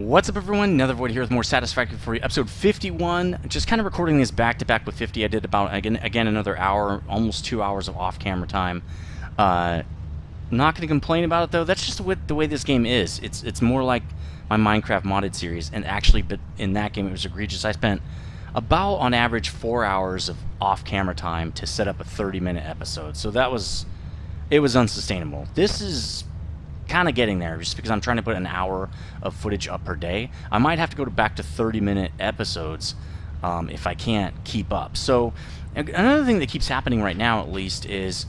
What's up, everyone? Another Void here with more Satisfactory for you. Episode 51. Just kind of recording this back to back with 50. I did about again another hour, almost 2 hours of off-camera time. I'm not going to complain about it though. That's just the way this game is. It's more like my Minecraft modded series, and actually, but in that game it was egregious. I spent about on average 4 hours of off-camera time to set up a 30-minute episode. So it was unsustainable. This is kind of getting there, just because I'm trying to put an hour of footage up per day. I might have to go back to 30-minute episodes if I can't keep up. So another thing that keeps happening right now, at least, is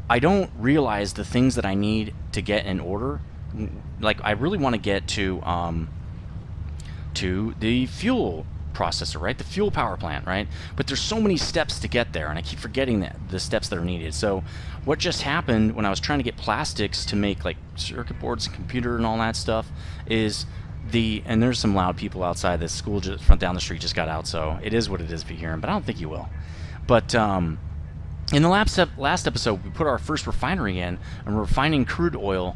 I don't realize the things that I need to get in order. Like, I really want to get to the fuel processor, right? The fuel power plant, right? But there's so many steps to get there, and I keep forgetting the steps that are needed. So what just happened when I was trying to get plastics to make like circuit boards and computer and all that stuff is and there's some loud people outside. The school just down the street just got out, so it is what it is if you hear them, but I don't think you will. But in the last episode, we put our first refinery in, and we're refining crude oil.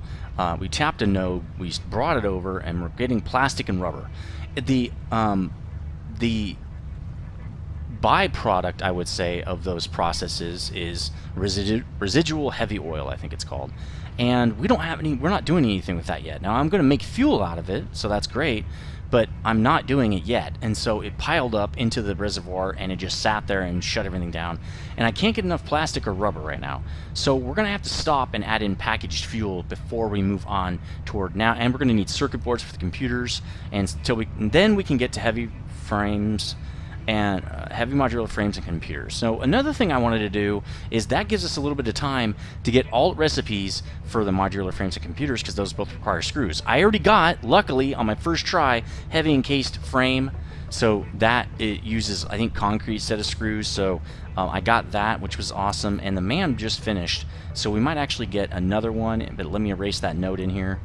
We tapped a node, we brought it over, and we're getting plastic and rubber. The byproduct, I would say, of those processes is residual heavy oil, I think it's called. And we're not doing anything with that yet. Now, I'm going to make fuel out of it, so that's great, but I'm not doing it yet. And so it piled up into the reservoir, and it just sat there and shut everything down. And I can't get enough plastic or rubber right now. So we're going to have to stop and add in packaged fuel before we move on toward now. And we're going to need circuit boards for the computers, and then we can get to heavy frames and heavy modular frames and computers. So another thing I wanted to do is that gives us a little bit of time to get alt recipes for the modular frames and computers, because those both require screws. I already got, luckily, on my first try, heavy encased frame, so that it uses, I think, concrete set of screws. So I got that, which was awesome, and the man just finished, so we might actually get another one, but let me erase that note in here.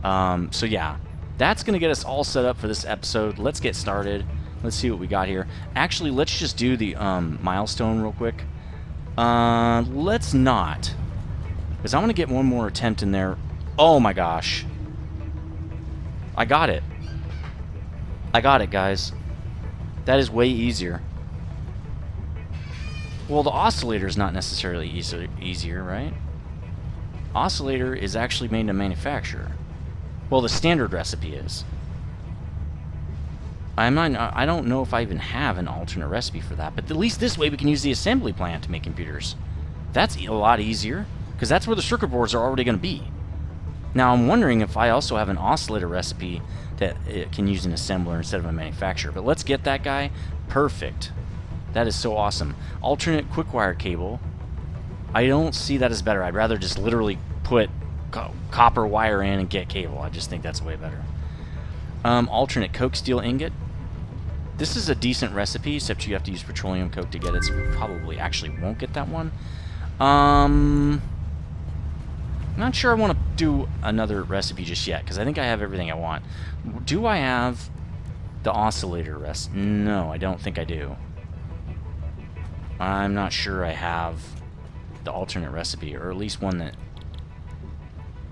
So yeah, that's going to get us all set up for this episode. Let's get started. Let's see what we got here. Actually, let's just do the milestone real quick. Let's not, because I want to get one more attempt in there. Oh my gosh. I got it. I got it, guys. That is way easier. Well, the oscillator is not necessarily easier, right? Oscillator is actually made to manufacture. Well, the standard recipe is. I don't know if I even have an alternate recipe for that, but at least this way we can use the assembly plant to make computers. That's a lot easier, because that's where the circuit boards are already going to be. Now, I'm wondering if I also have an oscillator recipe that it can use an assembler instead of a manufacturer, but let's get that guy. Perfect. That is so awesome. Alternate quick wire cable. I don't see that as better. I'd rather just literally put copper wire in and get cable. I just think that's way better. Alternate coke steel ingot. This is a decent recipe, except you have to use petroleum coke to get it, so we probably actually won't get that one. I'm not sure I want to do another recipe just yet, because I think I have everything I want. Do I have the oscillator recipe? No, I don't think I do. I'm not sure I have the alternate recipe, or at least one that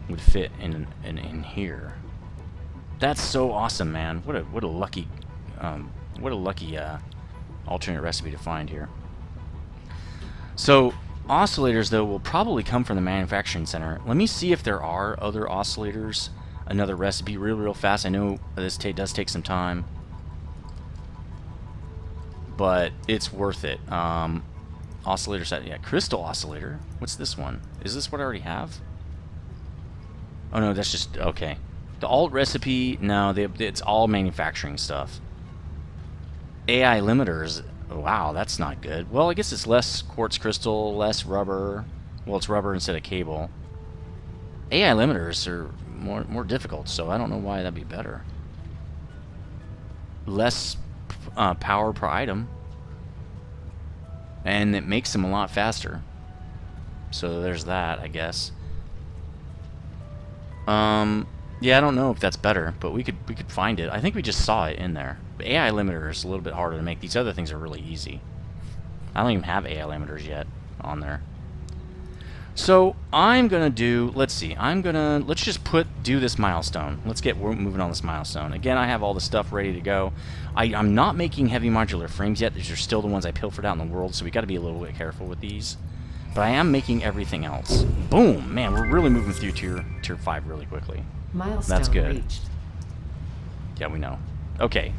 would fit in here. That's so awesome, man. What a lucky alternate recipe to find here. So oscillators, though, will probably come from the manufacturing center. Let me see if there are other oscillators. Another recipe real fast. I know this does take some time, but it's worth it. Oscillator set, yeah, crystal oscillator. What's this one? Is this what I already have? Oh no, that's just okay. The alt recipe, no, it's all manufacturing stuff. AI limiters, wow, that's not good. Well, I guess it's less quartz crystal, less rubber. Well, it's rubber instead of cable. AI limiters are more difficult, so I don't know why that'd be better. Less power per item, and it makes them a lot faster. So there's that, I guess. Yeah, I don't know if that's better, but we could find it. I think we just saw it in there. The AI limiter is a little bit harder to make. These other things are really easy. I don't even have AI limiters yet on there. So I'm gonna do, let's see, let's just do this milestone. Let's get moving on this milestone. Again, I have all the stuff ready to go. I'm not making heavy modular frames yet. These are still the ones I pilfered out in the world, so we gotta be a little bit careful with these. But I am making everything else. Boom! Man, we're really moving through tier 5 really quickly. Milestone That's good. reached. Yeah, we know. Okay.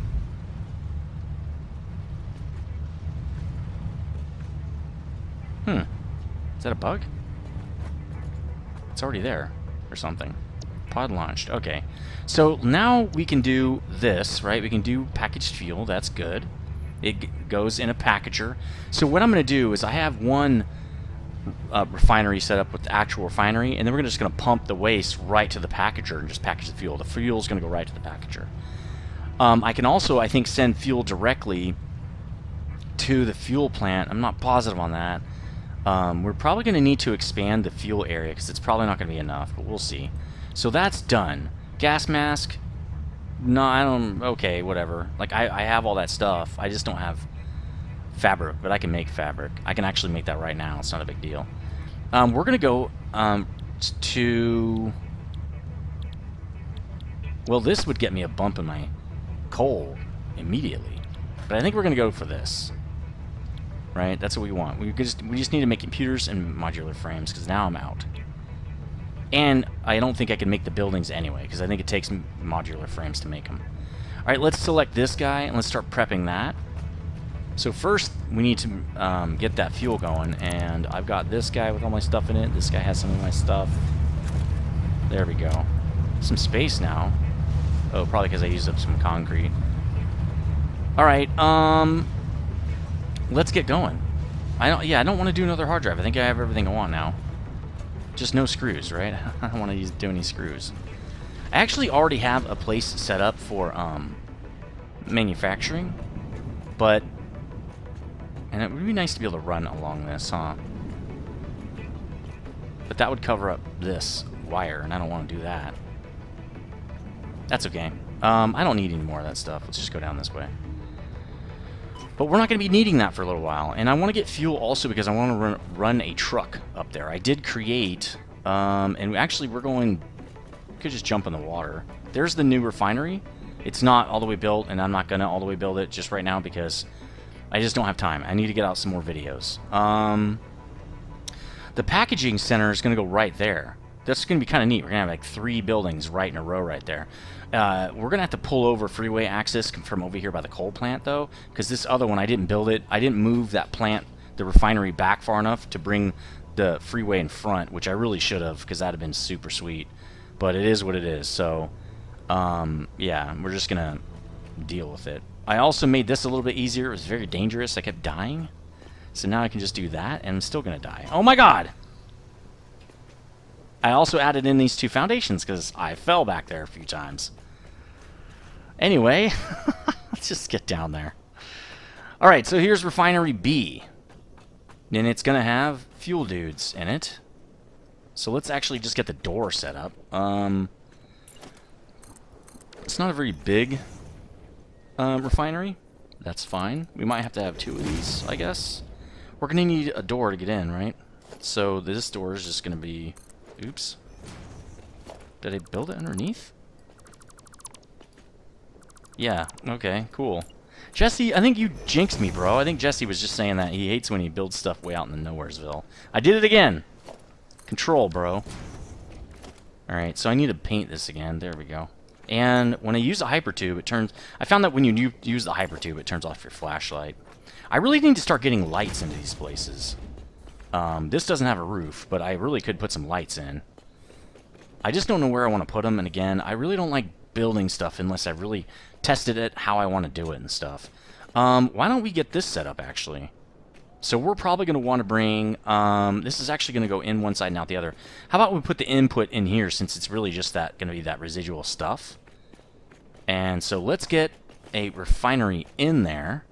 Is that a bug? It's already there, or something. Pod launched. Okay. So now we can do this, right? We can do packaged fuel. That's good. It goes in a packager. So what I'm going to do is I have one refinery set up with the actual refinery, and then we're just going to pump the waste right to the packager and just package the fuel. The fuel is going to go right to the packager. I can also, I think, send fuel directly to the fuel plant. I'm not positive on that. We're probably going to need to expand the fuel area because it's probably not going to be enough, but we'll see. So that's done. Gas mask. No, I don't. Okay, whatever. Like, I have all that stuff. I just don't have fabric, but I can make fabric. I can actually make that right now. It's not a big deal. We're going to go to... Well, this would get me a bump in my coal immediately. But I think we're going to go for this. Right? That's what we want. We just need to make computers and modular frames, because now I'm out. And I don't think I can make the buildings anyway, because I think it takes modular frames to make them. Alright, let's select this guy, and let's start prepping that. So first, we need to get that fuel going, and I've got this guy with all my stuff in it. This guy has some of my stuff. There we go. Some space now. Oh, probably because I used up some concrete. Alright, let's get going. I don't want to do another hard drive. I think I have everything I want now. Just no screws, right? I don't want to do any screws. I actually already have a place set up for manufacturing, but and it would be nice to be able to run along this, huh? But that would cover up this wire, and I don't want to do that. That's okay. I don't need any more of that stuff. Let's just go down this way. But we're not going to be needing that for a little while. And I want to get fuel also because I want to run a truck up there. I did create, and actually we're going, we could just jump in the water. There's the new refinery. It's not all the way built, and I'm not going to all the way build it just right now because I just don't have time. I need to get out some more videos. The packaging center is going to go right there. That's going to be kind of neat. We're going to have like 3 buildings right in a row right there. We're going to have to pull over freeway access from over here by the coal plant, though, because this other one, I didn't build it. I didn't move that plant, the refinery, back far enough to bring the freeway in front, which I really should have, because that would have been super sweet. But it is what it is, so, yeah, we're just going to deal with it. I also made this a little bit easier. It was very dangerous. I kept dying. So now I can just do that, and I'm still going to die. Oh, my God! I also added in these 2 foundations, because I fell back there a few times. Anyway, let's just get down there. Alright, so here's Refinery B. And it's going to have fuel dudes in it. So let's actually just get the door set up. It's not a very big refinery. That's fine. We might have to have 2 of these, I guess. We're going to need a door to get in, right? So this door is just going to be... Oops. Did I build it underneath? Yeah, okay, cool. Jesse, I think you jinxed me, bro. I think Jesse was just saying that he hates when he builds stuff way out in the Nowheresville. I did it again. Control, bro. Alright, so I need to paint this again. There we go. And when I use the hypertube, it turns... I found that when you use the hypertube, it turns off your flashlight. I really need to start getting lights into these places. This doesn't have a roof, but I really could put some lights in. I just don't know where I want to put them, and again, I really don't like building stuff unless I've really tested it, how I want to do it and stuff. Why don't we get this set up, actually? So we're probably going to want to bring... this is actually going to go in one side and out the other. How about we put the input in here, since it's really just that going to be that residual stuff. And so let's get a refinery in there,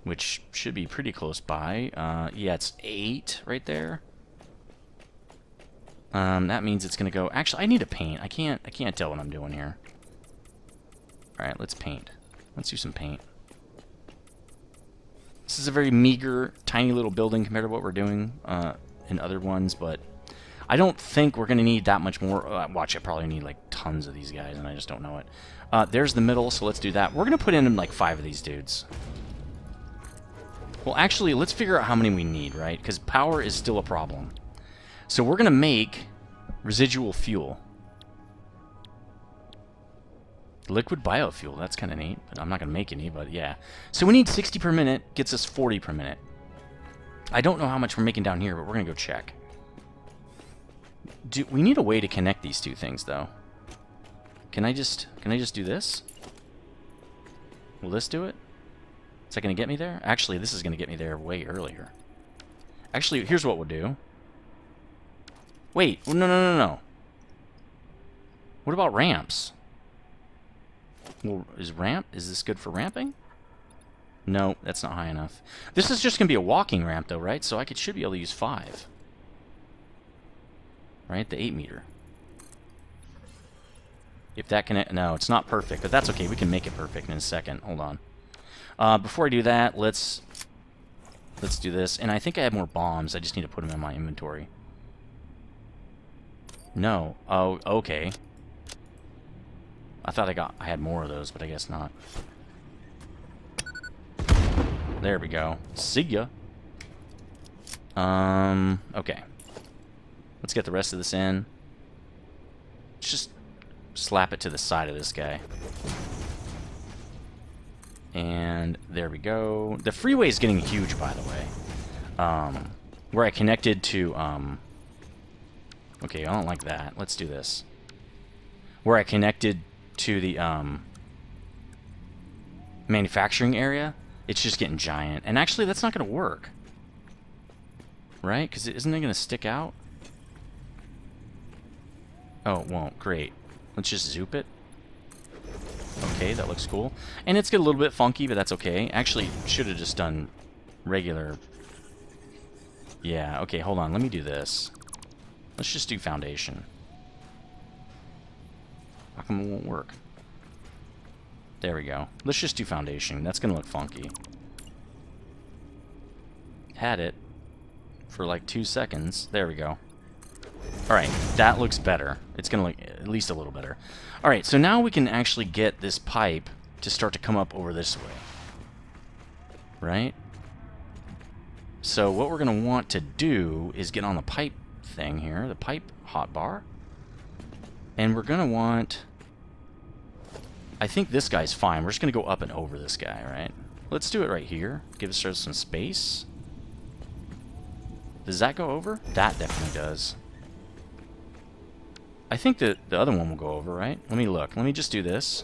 which should be pretty close by. Yeah, it's 8 right there. That means it's gonna go... Actually, I need to paint. I can't tell what I'm doing here. Alright, let's paint. Let's do some paint. This is a very meager, tiny little building compared to what we're doing in other ones, but I don't think we're going to need that much more. Watch, I probably need like tons of these guys, and I just don't know it. There's the middle, so let's do that. We're going to put in like 5 of these dudes. Well, actually, let's figure out how many we need, right? Because power is still a problem. So we're going to make residual fuel. Liquid biofuel, that's kind of neat, but I'm not going to make any, but yeah. So we need 60 per minute, gets us 40 per minute. I don't know how much we're making down here, but we're going to go check. We need a way to connect these two things, though. Can I just do this? Will this do it? Is that going to get me there? Actually, this is going to get me there way earlier. Actually, here's what we'll do. Wait, no. What about ramps? Well, is this good for ramping? No, that's not high enough. This is just going to be a walking ramp, though, right? So should be able to use 5. Right, the 8 meter. If that can... No, it's not perfect, but that's okay. We can make it perfect in a second. Hold on. Before I do that, let's do this. And I think I have more bombs. I just need to put them in my inventory. No. Oh, okay. I thought I had more of those, but I guess not. There we go. See ya. Okay. Let's get the rest of this in. Let's just slap it to the side of this guy. And there we go. The freeway is getting huge, by the way. Where I connected to... Okay, I don't like that. Let's do this. Where I connected to the manufacturing area, it's just getting giant. And actually, that's not going to work. Right? Because isn't it going to stick out? Oh, it won't. Great. Let's just zoop it. Okay, that looks cool. And it's get a little bit funky, but that's okay. Actually, should have just done regular... Yeah, okay, hold on. Let me do this. Let's just do foundation. How come it won't work? There we go. Let's just do foundation. That's going to look funky. Had it for like 2 seconds. There we go. Alright, that looks better. It's going to look at least a little better. Alright, so now we can actually get this pipe to start to come up over this way. Right? So what we're going to want to do is get on the pipe thing here, the pipe hotbar. And we're going to want... I think this guy's fine. We're just going to go up and over this guy, right? Let's do it right here. Give us some space. Does that go over? That definitely does. I think that the other one will go over, right? Let me look. Let me just do this.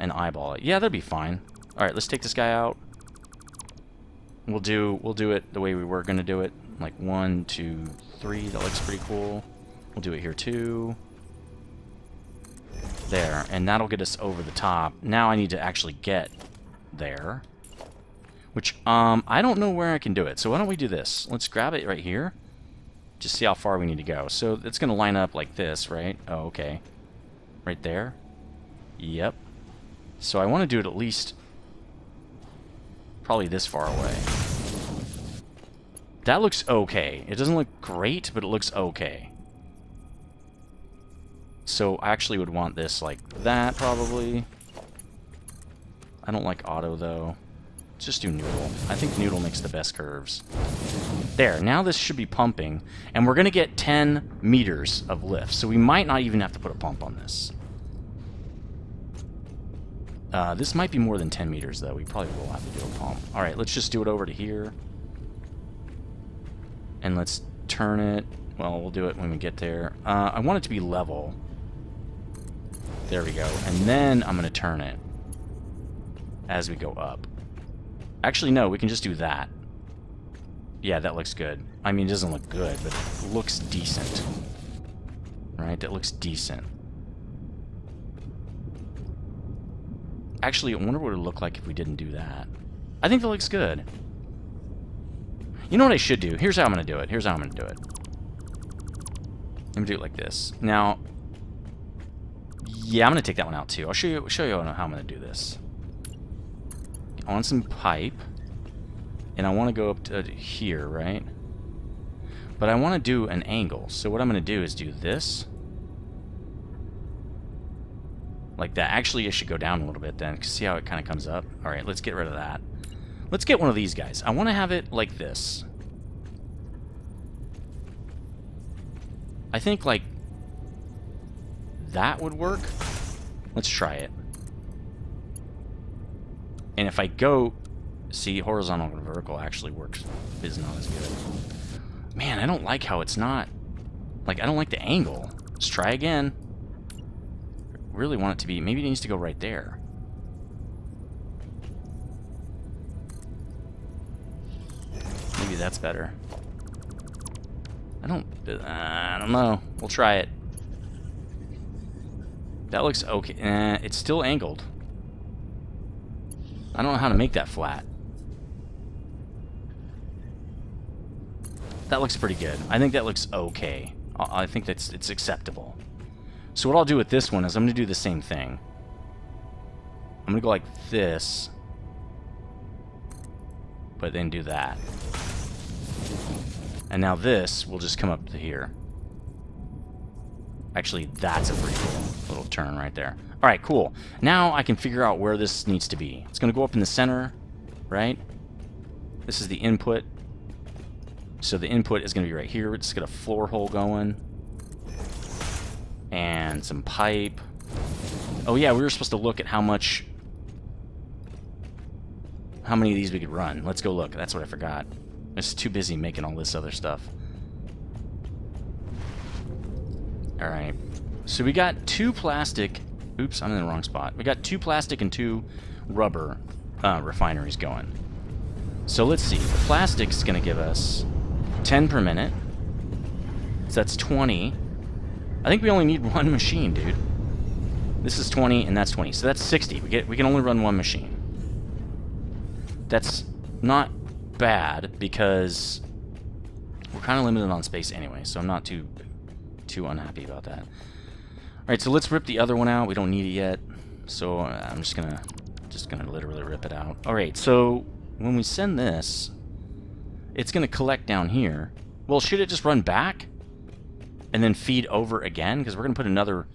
And eyeball it. Yeah, that'd be fine. Alright, let's take this guy out. We'll do it the way we were going to do it. Like 1, 2, 3. That looks pretty cool. We'll do it here too. There. And that'll get us over the top. Now I need to actually get there. Which, I don't know where I can do it. So why don't we do this? Let's grab it right here. Just see how far we need to go. So it's going to line up like this, right? Oh, okay. Right there. Yep. So I want to do it at least probably this far away. That looks okay. It doesn't look great, but it looks okay. So I actually would want this like that, probably. I don't like auto, though. Let's just do noodle. I think noodle makes the best curves. There, now this should be pumping, and we're going to get 10 meters of lift, so we might not even have to put a pump on this. This might be more than 10 meters, though. We probably will have to do a pump. Alright, let's just do it over to here. And let's turn it. Well, we'll do it when we get there. I want it to be level. There we go. And then I'm going to turn it as we go up. Actually, no, we can just do that. Yeah, that looks good. I mean, it doesn't look good, but it looks decent. Right? That looks decent. Actually, I wonder what it would look like if we didn't do that. I think that looks good. You know what I should do? Here's how I'm going to do it. Here's how I'm going to do it. Let me do it like this. Now, yeah, I'm going to take that one out too. I'll show you how I'm going to do this. On some pipe. And I want to go up to here, right? But I want to do an angle. So what I'm going to do is do this. Like that. Actually, I should go down a little bit then. See how it kind of comes up? Alright, let's get rid of that. Let's get one of these guys. I want to have it like this. I think like that would work. Let's try it. And if I go... See, horizontal and vertical actually works. Is not as good. Man, I don't like how it's not... Like, I don't like the angle. Let's try again. Really want it to be... Maybe it needs to go right there. Maybe that's better. I don't know. We'll try it. That looks okay. It's still angled. I don't know how to make that flat. That looks pretty good. I think that looks okay. I think it's acceptable. So what I'll do with this one is I'm going to do the same thing. I'm going to go like this. But then do that. And now this will just come up to here. Actually, that's a pretty cool little turn right there. Alright, cool. Now I can figure out where this needs to be. It's going to go up in the center, right? This is the input. So the input is going to be right here. It's got a floor hole going. And some pipe. Oh yeah, we were supposed to look at how many of these we could run. Let's go look. That's what I forgot. I was too busy making all this other stuff. Alright. So we got 2 plastic... Oops, I'm in the wrong spot. We got 2 plastic and 2 rubber refineries going. So let's see. The plastic's going to give us 10 per minute. So that's 20. I think we only need 1 machine, dude. This is 20 and that's 20. So that's 60. We can only run 1 machine. That's not bad because we're kind of limited on space anyway, so I'm not too unhappy about that. Alright, so let's rip the other one out. We don't need it yet. So I'm just gonna literally rip it out. Alright, so when we send this, it's gonna collect down here. Well, should it just run back and then feed over again? Because we're gonna put another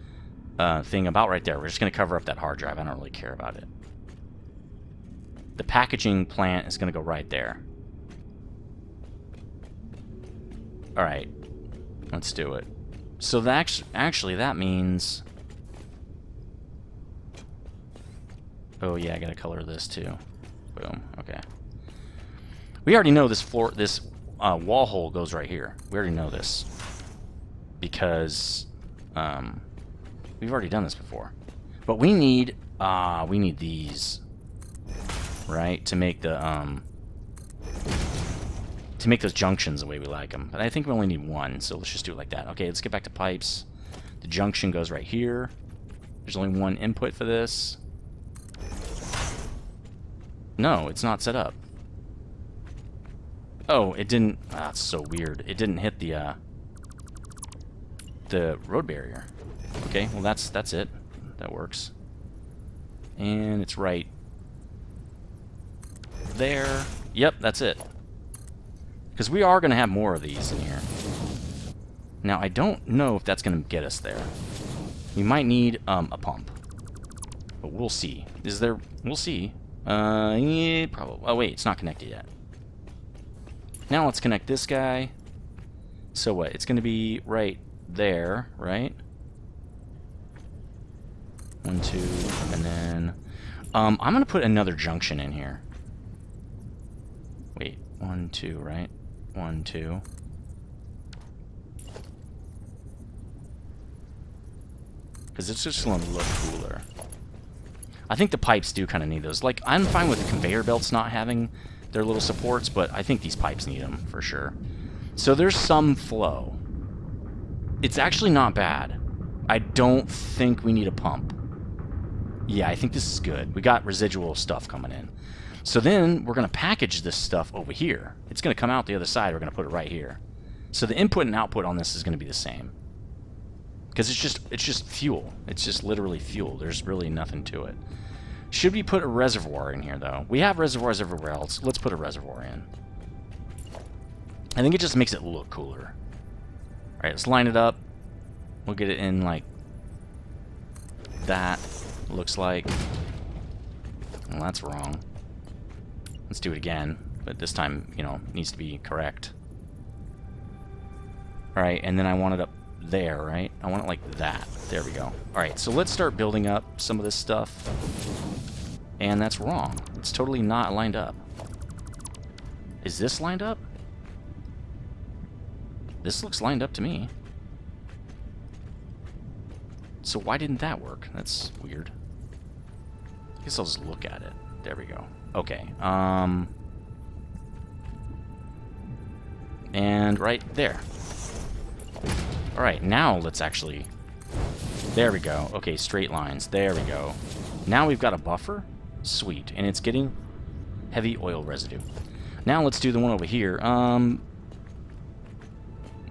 thing about right there. We're just gonna cover up that hard drive. I don't really care about it. The packaging plant is gonna go right there. Alright, let's do it. So that actually that means... Oh yeah, I gotta color this too. Boom, okay. We already know this wall hole goes right here. We already know this. Because we've already done this before. But we need these. Right? To make the to make those junctions the way we like them. But I think we only need 1, so let's just do it like that. Okay, let's get back to pipes. The junction goes right here. There's only 1 input for this. No, it's not set up. Oh, it didn't... Ah, that's so weird. It didn't hit the road barrier. Okay, well that's it. That works. And it's right there. Yep, that's it. Because we are going to have more of these in here. Now, I don't know if that's going to get us there. We might need a pump. But we'll see. Is there... We'll see. Yeah, probably. Oh, wait, it's not connected yet. Now let's connect this guy. So what? It's going to be right there, right? 1, 2, and then... I'm going to put another junction in here. Wait, 1, 2, right? 1, 2. Because it's just going to look cooler. I think the pipes do kind of need those. Like, I'm fine with the conveyor belts not having their little supports, but I think these pipes need them for sure. So there's some flow. It's actually not bad. I don't think we need a pump. Yeah, I think this is good. We got residual stuff coming in. So then we're going to package this stuff over here. It's going to come out the other side. We're going to put it right here. So the input and output on this is going to be the same. Because it's just fuel. It's just literally fuel. There's really nothing to it. Should we put a reservoir in here, though? We have reservoirs everywhere else. Let's put a reservoir in. I think it just makes it look cooler. Alright, let's line it up. We'll get it in like that. Looks like. Well, that's wrong. Let's do it again. But this time, you know, needs to be correct. Alright, and then I want it up there, right? I want it like that. There we go. Alright, so let's start building up some of this stuff. And that's wrong. It's totally not lined up. Is this lined up? This looks lined up to me. So why didn't that work? That's weird. I guess I'll just look at it. There we go. Okay. And right there. Alright, now let's actually... There we go. Okay, straight lines. There we go. Now we've got a buffer. Sweet. And it's getting heavy oil residue. Now let's do the one over here.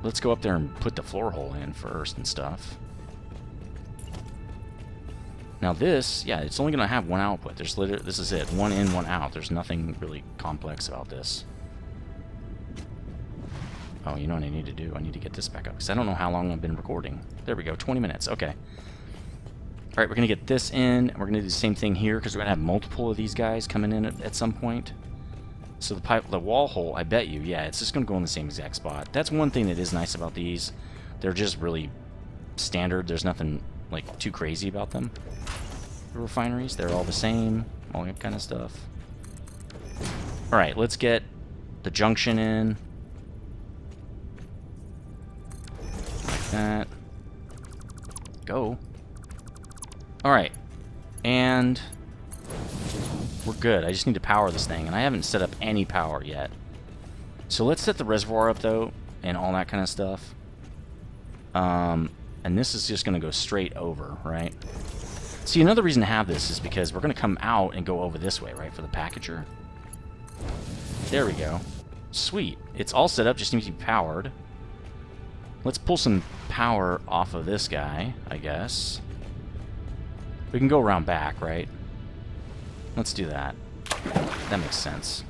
Let's go up there and put the floor hole in first and stuff. Now this, yeah, it's only going to have one output. There's literally, this is it. One in, one out. There's nothing really complex about this. Oh, you know what I need to do? I need to get this back up, because I don't know how long I've been recording. There we go, 20 minutes. Okay. Alright, we're going to get this in. We're going to do the same thing here, because we're going to have multiple of these guys coming in at some point. So the wall hole, I bet you, yeah, it's just going to go in the same exact spot. That's one thing that is nice about these. They're just really standard. There's nothing, like, too crazy about them. The refineries, they're all the same. All that kind of stuff. Alright, let's get the junction in. Like that. Go. Alright. And we're good. I just need to power this thing, and I haven't set up any power yet. So let's set the reservoir up, though, and all that kind of stuff. And this is just going to go straight over, right? See, another reason to have this is because we're going to come out and go over this way, right, for the packager. There we go. Sweet. It's all set up, just needs to be powered. Let's pull some power off of this guy, I guess. We can go around back, right? Let's do that. That makes sense.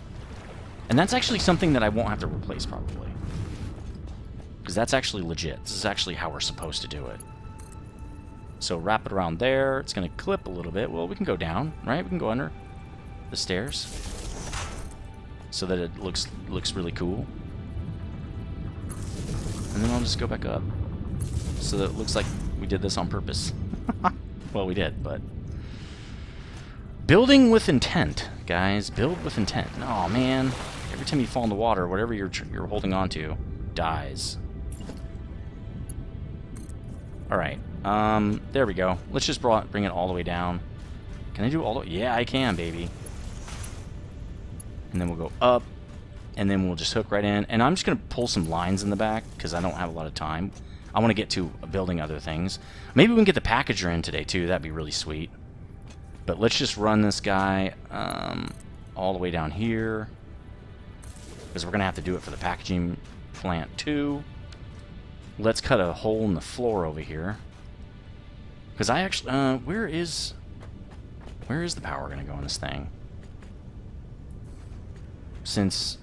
And that's actually something that I won't have to replace, probably. Because that's actually legit. This is actually how we're supposed to do it. So wrap it around there. It's going to clip a little bit. Well, we can go down, right? We can go under the stairs. So that it looks really cool. And then I'll just go back up. So that it looks like we did this on purpose. Well, we did, but... Building with intent, guys. Build with intent. Oh, man. Every time you fall in the water, whatever you're holding on to dies. Alright. There we go. Let's just bring it all the way down. Can I do all the way? Yeah, I can, baby. And then we'll go up. And then we'll just hook right in. And I'm just going to pull some lines in the back because I don't have a lot of time. I want to get to building other things. Maybe we can get the packager in today, too. That'd be really sweet. But let's just run this guy all the way down here. Because we're going to have to do it for the packaging plant, too. Let's cut a hole in the floor over here. Because I actually... where is the power going to go in this thing? Since...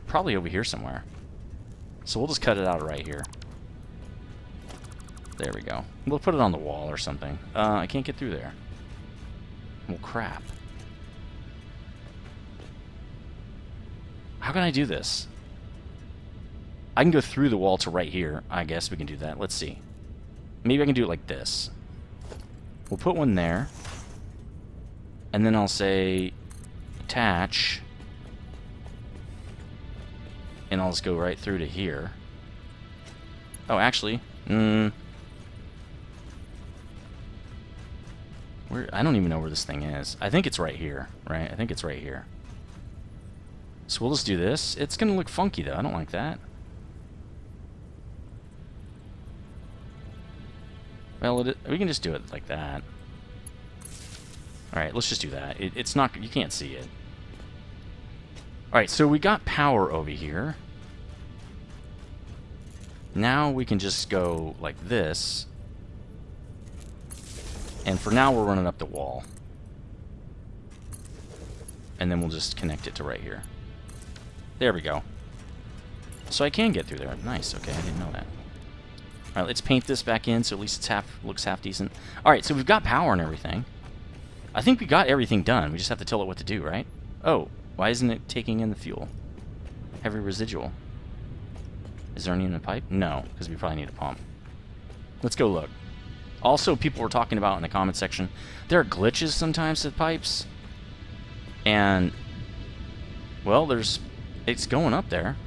Probably over here somewhere. So we'll just cut it out right here. There we go. We'll put it on the wall or something. I can't get through there. Well, crap. How can I do this? I can go through the wall to right here. I guess we can do that. Let's see. Maybe I can do it like this. We'll put one there. And then I'll say attach. And I'll just go right through to here. Oh, actually. I don't even know where this thing is. I think it's right here, right? I think it's right here. So we'll just do this. It's going to look funky, though. I don't like that. Well, we can just do it like that. Alright, let's just do that. It's not... You can't see it. Alright, so we got power over here. Now we can just go like this. And for now, we're running up the wall. And then we'll just connect it to right here. There we go. So I can get through there. Nice. Okay, I didn't know that. All right, let's paint this back in so at least it's looks half decent. All right, so we've got power and everything. I think we got everything done. We just have to tell it what to do, right? Oh, why isn't it taking in the fuel? Heavy residual. Is there any in the pipe? No, because we probably need a pump. Let's go look. Also, people were talking about in the comment section, there are glitches sometimes to pipes. And, well, it's going up there.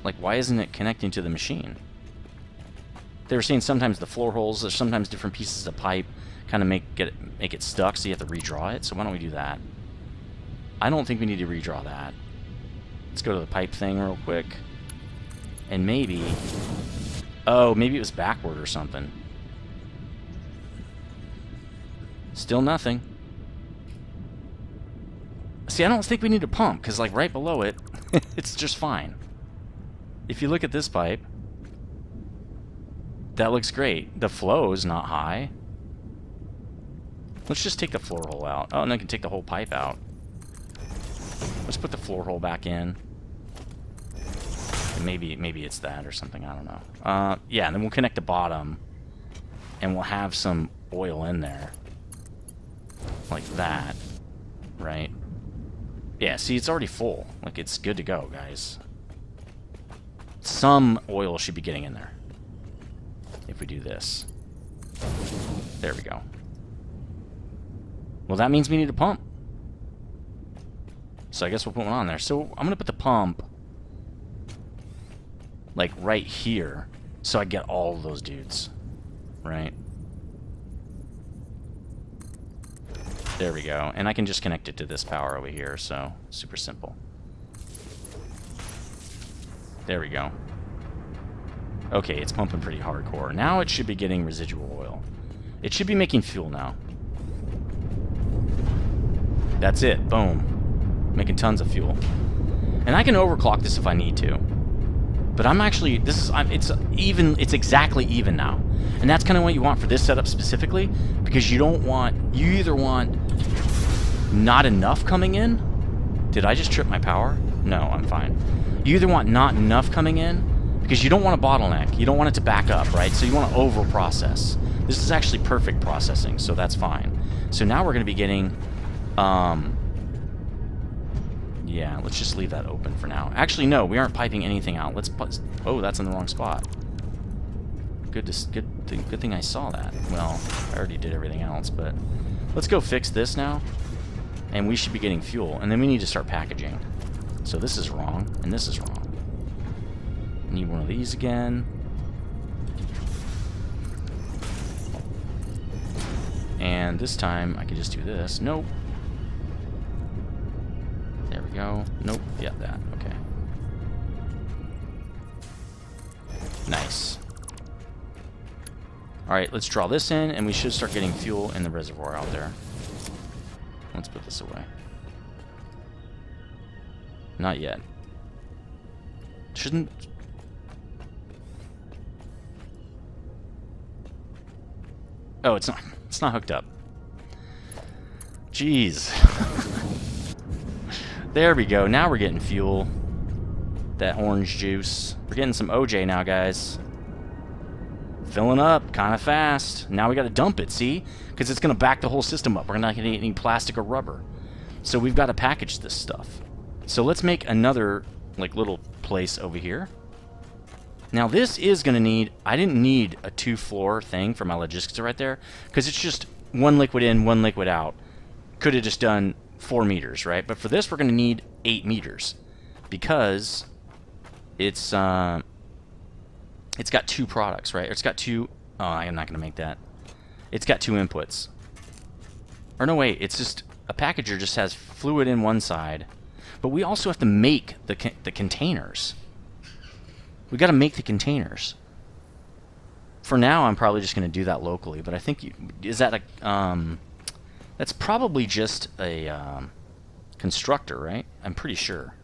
Like, why isn't it connecting to the machine? They were saying sometimes the floor holes, there's sometimes different pieces of pipe kind of make it stuck, so you have to redraw it. So why don't we do that? I don't think we need to redraw that. Let's go to the pipe thing real quick. And maybe... Oh, maybe it was backward or something. Still nothing. See, I don't think we need a pump, because, like, right below it, it's just fine. If you look at this pipe, that looks great. The flow is not high. Let's just take the floor hole out. Oh, and I can take the whole pipe out. Let's put the floor hole back in. And maybe it's that or something. I don't know. Yeah, and then we'll connect the bottom, and we'll have some oil in there, like that, right? Yeah. See, it's already full. Like, it's good to go, guys. Some oil should be getting in there if we do this. There we go. Well, that means we need a pump. So I guess we'll put one on there. So I'm going to put the pump, like, right here, so I get all of those dudes, right? There we go. And I can just connect it to this power over here, so super simple. There we go. Okay, it's pumping pretty hardcore. Now it should be getting residual oil. It should be making fuel now. That's it. Boom. Making tons of fuel. And I can overclock this if I need to. But I'm actually... it's even... It's exactly even now. And that's kind of what you want for this setup specifically. Because you don't want... You either want not enough coming in. Did I just trip my power? No, I'm fine. You either want not enough coming in, because you don't want a bottleneck. You don't want it to back up, right? So you want to over-process. This is actually perfect processing, so that's fine. So now we're going to be getting... Yeah, let's just leave that open for now. Actually, no, we aren't piping anything out. Let's put... Oh, that's in the wrong spot. Good thing I saw that. Well, I already did everything else, but... Let's go fix this now. And we should be getting fuel. And then we need to start packaging. So this is wrong, and this is wrong. Need one of these again. And this time I can just do this. Nope. There we go. Nope. Yeah, that. Okay. Nice. Alright, let's draw this in, and we should start getting fuel in the reservoir out there. Let's put this away. Not yet. Shouldn't... Oh, it's not hooked up. Jeez. There we go. Now we're getting fuel. That orange juice. We're getting some OJ now, guys. Filling up kind of fast. Now we got to dump it, see? Because it's going to back the whole system up. We're not going to get any plastic or rubber. So we've got to package this stuff. So let's make another, like, little place over here. Now this is going to need... I didn't need a 2-floor thing for my logistics right there, because it's just one liquid in, one liquid out. Could have just done 4 meters, right? But for this, we're going to need 8 meters, because it's got 2 products, right? Or it's got 2... Oh, I'm not going to make that. It's got 2 inputs. Or no, wait. It's just... A packager just has fluid in one side. But we also have to make the containers. We got to make the containers. For now, I'm probably just going to do that locally. But I think... Is that a... That's probably just a constructor, right? I'm pretty sure.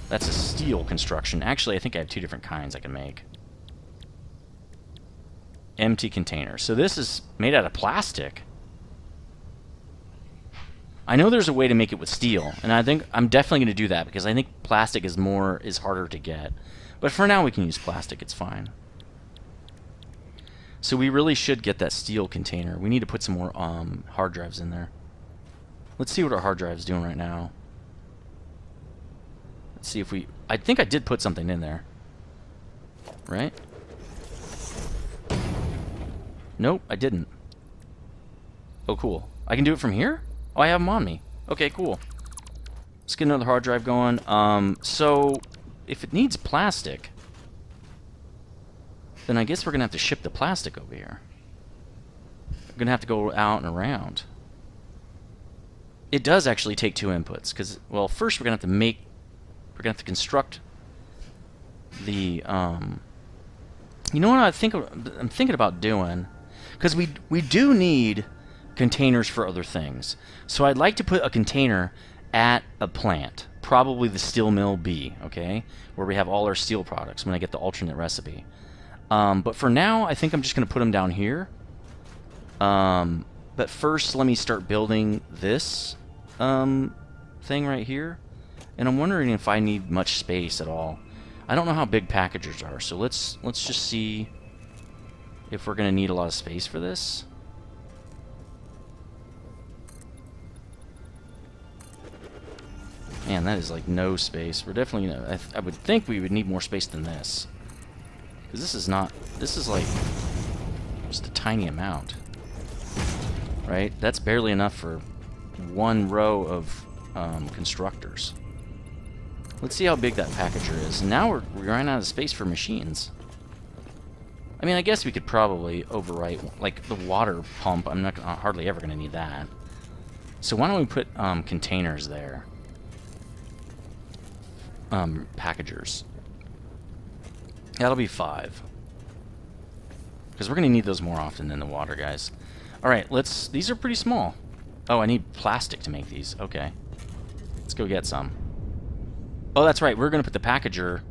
That's a steel construction. Actually, I think I have 2 different kinds I can make. Empty container. So this is made out of plastic. I know there's a way to make it with steel, and I think I'm definitely going to do that because I think plastic is harder to get. But for now, we can use plastic. It's fine. So we really should get that steel container. We need to put some more hard drives in there. Let's see what our hard drive's doing right now. Let's see if we... I think I did put something in there. Right? Nope, I didn't. Oh, cool. I can do it from here? Oh, I have them on me. Okay, cool. Let's get another hard drive going. So, if it needs plastic, then I guess we're going to have to ship the plastic over here. We're going to have to go out and around. It does actually take 2 inputs, because, well, first we're going to have to construct the, you know what I'm thinking about doing? Because we do need containers for other things. So I'd like to put a container at a plant, probably the steel mill B, okay, where we have all our steel products when I get the alternate recipe. But for now, I think I'm just going to put them down here. But first, let me start building this thing right here. And I'm wondering if I need much space at all. I don't know how big packagers are, so let's just see if we're going to need a lot of space for this. Man, that is like no space. We're definitely gonna, I would think we would need more space than this. Because this is like just a tiny amount. Right? That's barely enough for 1 row of constructors. Let's see how big that packager is. Now we're running out of space for machines. I mean, I guess we could probably overwrite, like the water pump. I'm hardly ever going to need that. So why don't we put containers there? Packagers. That'll be 5. Because we're going to need those more often than the water, guys. Alright, these are pretty small. Oh, I need plastic to make these. Okay. Let's go get some. Oh, that's right. We're going to put the packager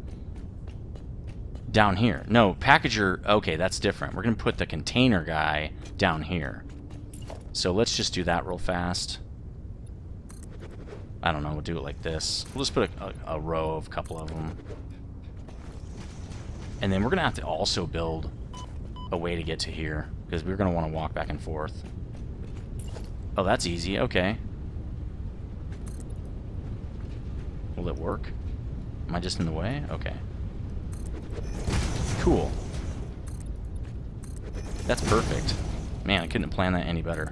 down here. No, packager... Okay, that's different. We're going to put the container guy down here. So let's just do that real fast. I don't know. We'll do it like this. We'll just put a row of a couple of them. And then we're going to have to also build a way to get to here, because we're going to want to walk back and forth. Oh, that's easy. Okay. Will it work? Am I just in the way? Okay. Cool. That's perfect. Man, I couldn't have planned that any better.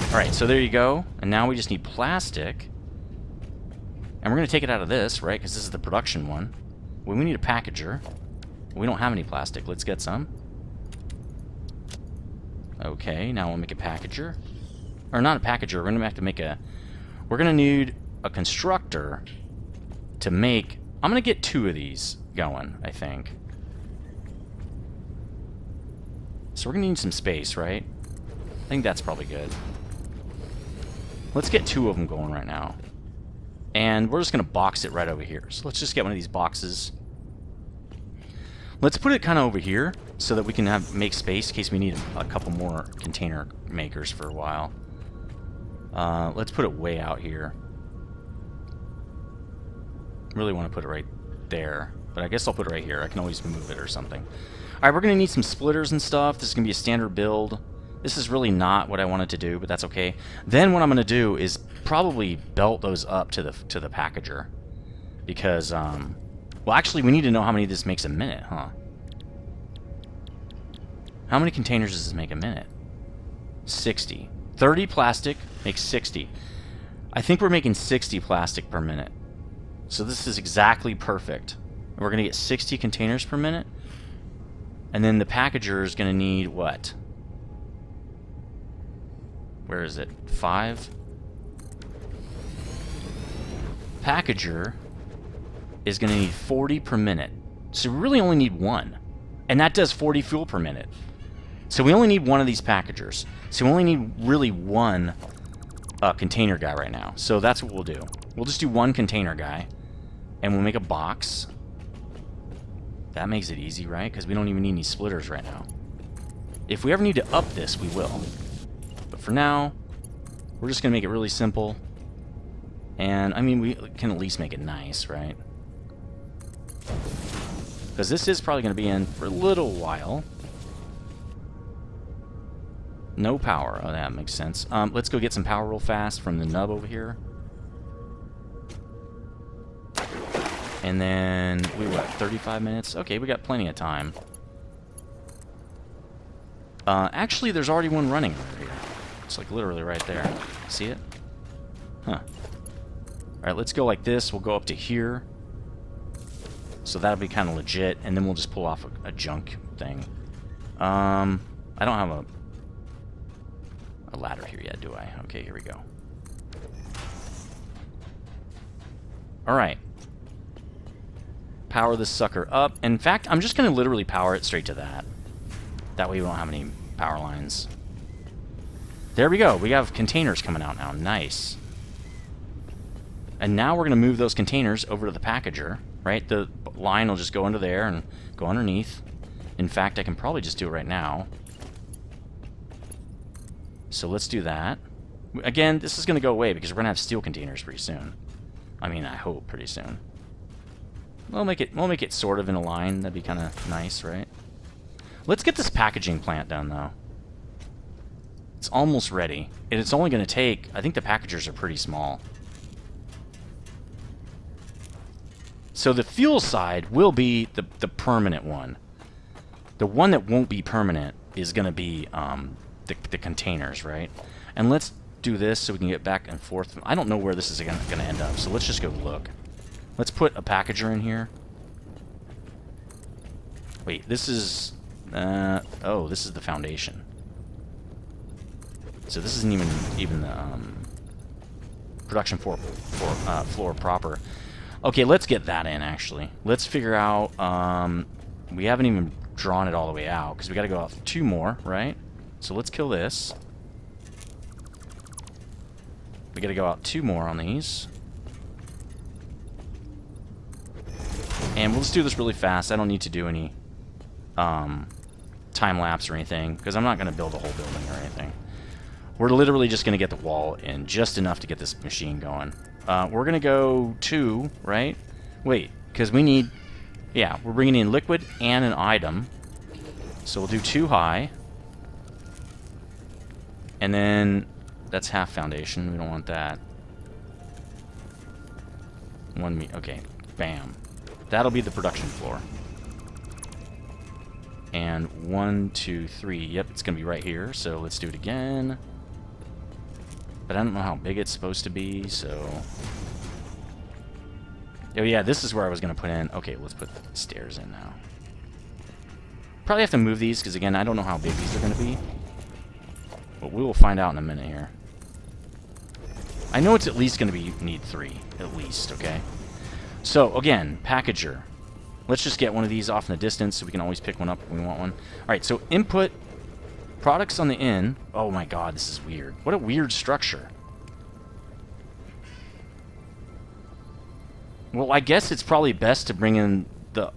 Alright, so there you go. And now we just need plastic. And we're going to take it out of this, right? Because this is the production one. Well, we need a packager. We don't have any plastic. Let's get some. Okay, now we'll make a packager. Or not a packager. We're going to have to make a... We're going to need a constructor to make... I'm going to get 2 of these going, I think. So we're going to need some space, right? I think that's probably good. Let's get 2 of them going right now. And we're just going to box it right over here. So let's just get one of these boxes. Let's put it kind of over here so that we can make space in case we need a couple more container makers for a while. Let's put it way out here. Really want to put it right there, but I guess I'll put it right here. I can always move it or something. Alright, we're going to need some splitters and stuff. This is going to be a standard build. This is really not what I wanted to do, but that's okay. Then what I'm going to do is probably belt those up to the packager. Because, well, actually, we need to know how many this makes a minute, huh? How many containers does this make a minute? 60. 30 plastic makes 60. I think we're making 60 plastic per minute. So this is exactly perfect. We're going to get 60 containers per minute. And then the packager is going to need what? Where is it? 5? Packager is going to need 40 per minute. So we really only need 1. And that does 40 fuel per minute. So we only need 1 of these packagers. So we only need really 1 container guy right now. So that's what we'll do. We'll just do 1 container guy. And we'll make a box. That makes it easy, right? Because we don't even need any splitters right now. If we ever need to up this, we will. But for now, We're just going to make it really simple. And, I mean, we can at least make it nice, right? Because this is probably going to be in for a little while. No power. Oh, that makes sense. Let's go get some power real fast from the nub over here. And then, we what, 35 minutes? Okay, we got plenty of time. Actually, there's already one running over here. It's like literally right there. See it? Huh. Alright, let's go like this. We'll go up to here. So that'll be kind of legit. And then we'll just pull off a junk thing. I don't have a ladder here yet, do I? Okay, here we go. Alright. Power this sucker up. In fact, I'm just going to literally power it straight to that. That way we don't have any power lines. There we go. We have containers coming out now. Nice. And now we're going to move those containers over to the packager, right? The line will just go under there and go underneath. In fact, I can probably just do it right now. So let's do that. Again, this is going to go away because we're going to have steel containers pretty soon. I mean, I hope pretty soon. We'll make it sort of in a line. That'd be kind of nice, right? Let's get this packaging plant done, though. It's almost ready. And it's only going to take... I think the packagers are pretty small. So the fuel side will be the permanent one. The one that won't be permanent is going to be the containers, right? And let's do this so we can get back and forth. I don't know where this is going to end up, so let's just go look. Let's put a packager in here. Wait, this is... oh, this is the foundation. So this isn't even the production floor proper. Okay, let's get that in, actually. Let's figure out... we haven't even drawn it all the way out, because we got to go out 2 more, right? So let's kill this. We got to go out 2 more on these. And we'll just do this really fast. I don't need to do any time lapse or anything, because I'm not going to build a whole building or anything. We're literally just going to get the wall in just enough to get this machine going. We're going to go 2, right? Wait, because we need... Yeah, we're bringing in liquid and an item. So we'll do 2 high. And then that's half foundation. We don't want that. 1 okay, bam. That'll be the production floor. And 1, 2, 3. Yep, it's going to be right here. So let's do it again. But I don't know how big it's supposed to be, so... Oh yeah, this is where I was going to put in... Okay, let's put stairs in now. Probably have to move these, because again, I don't know how big these are going to be. But we will find out in a minute here. I know it's at least going to need 3. At least, okay? So, again, packager. Let's just get one of these off in the distance so we can always pick one up if we want one. Alright, so input... Products on the in. Oh my god, this is weird. What a weird structure. Well, I guess it's probably best to bring in the...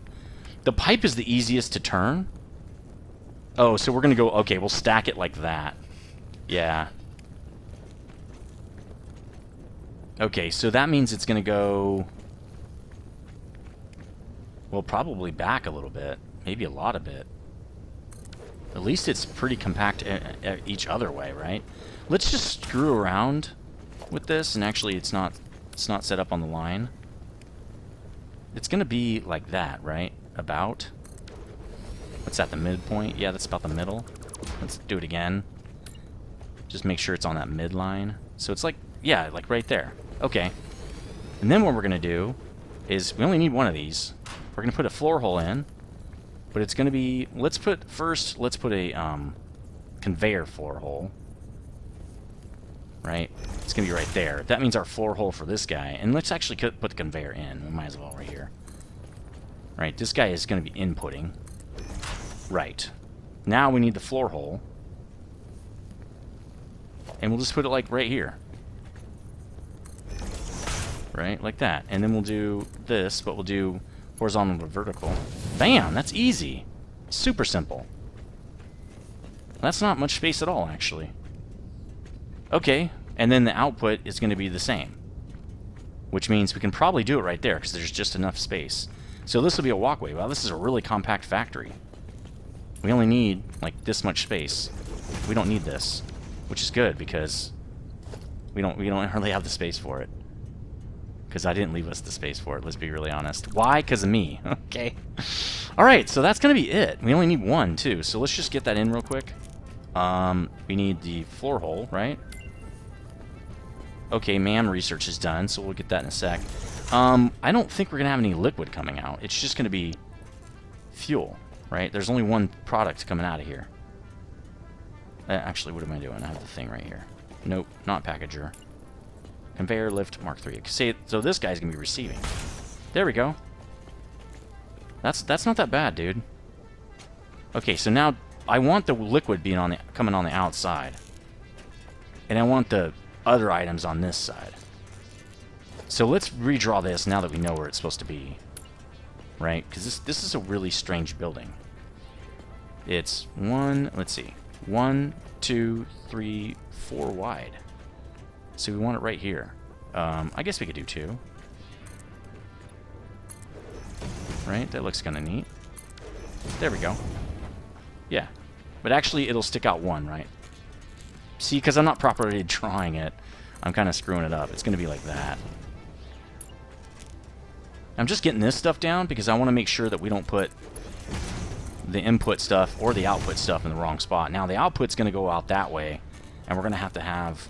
The pipe is the easiest to turn. Oh, so we're going to go... Okay, we'll stack it like that. Yeah. Okay, so that means it's going to go... Well, probably back a little bit. Maybe a lot of it. At least it's pretty compact each other way, right? Let's just screw around with this, and actually it's not set up on the line. It's gonna be like that, right? About. What's that, the midpoint? Yeah, that's about the middle. Let's do it again. Just make sure it's on that midline. So it's like, yeah, like right there. Okay. And then what we're gonna do is, we only need one of these. We're gonna put a floor hole in. But it's going to be... Let's put a conveyor floor hole. Right? It's going to be right there. That means our floor hole for this guy. And let's actually put the conveyor in. We might as well right here. Right, this guy is going to be inputting. Right. Now we need the floor hole. And we'll just put it like right here. Right? Like that. And then we'll do this, but we'll do... horizontal to vertical. Bam! That's easy. Super simple. That's not much space at all, actually. Okay. And then the output is going to be the same, which means we can probably do it right there because there's just enough space. So this will be a walkway. Wow, this is a really compact factory. We only need like this much space. We don't need this, which is good because we don't really have the space for it. Because I didn't leave us the space for it, let's be really honest. Why? Because of me. Okay. Alright, so that's going to be it. We only need one, too. So let's just get that in real quick. We need the floor hole, right? Okay, MAM research is done, so we'll get that in a sec. I don't think we're going to have any liquid coming out. It's just going to be fuel, right? There's only one product coming out of here. Actually, what am I doing? I have the thing right here. Nope, not packager. Conveyor lift Mark III. So this guy's going to be receiving. There we go. That's not that bad, dude. Okay, so now I want the liquid being coming on the outside. And I want the other items on this side. So let's redraw this now that we know where it's supposed to be. Right? Because this is a really strange building. It's let's see. 1, 2, 3, 4 wide. So we want it right here. I guess we could do 2. Right? That looks kind of neat. There we go. Yeah. But actually, it'll stick out 1, right? See, because I'm not properly drawing it, I'm kind of screwing it up. It's going to be like that. I'm just getting this stuff down because I want to make sure that we don't put the input stuff or the output stuff in the wrong spot. Now, the output's going to go out that way, and we're going to have...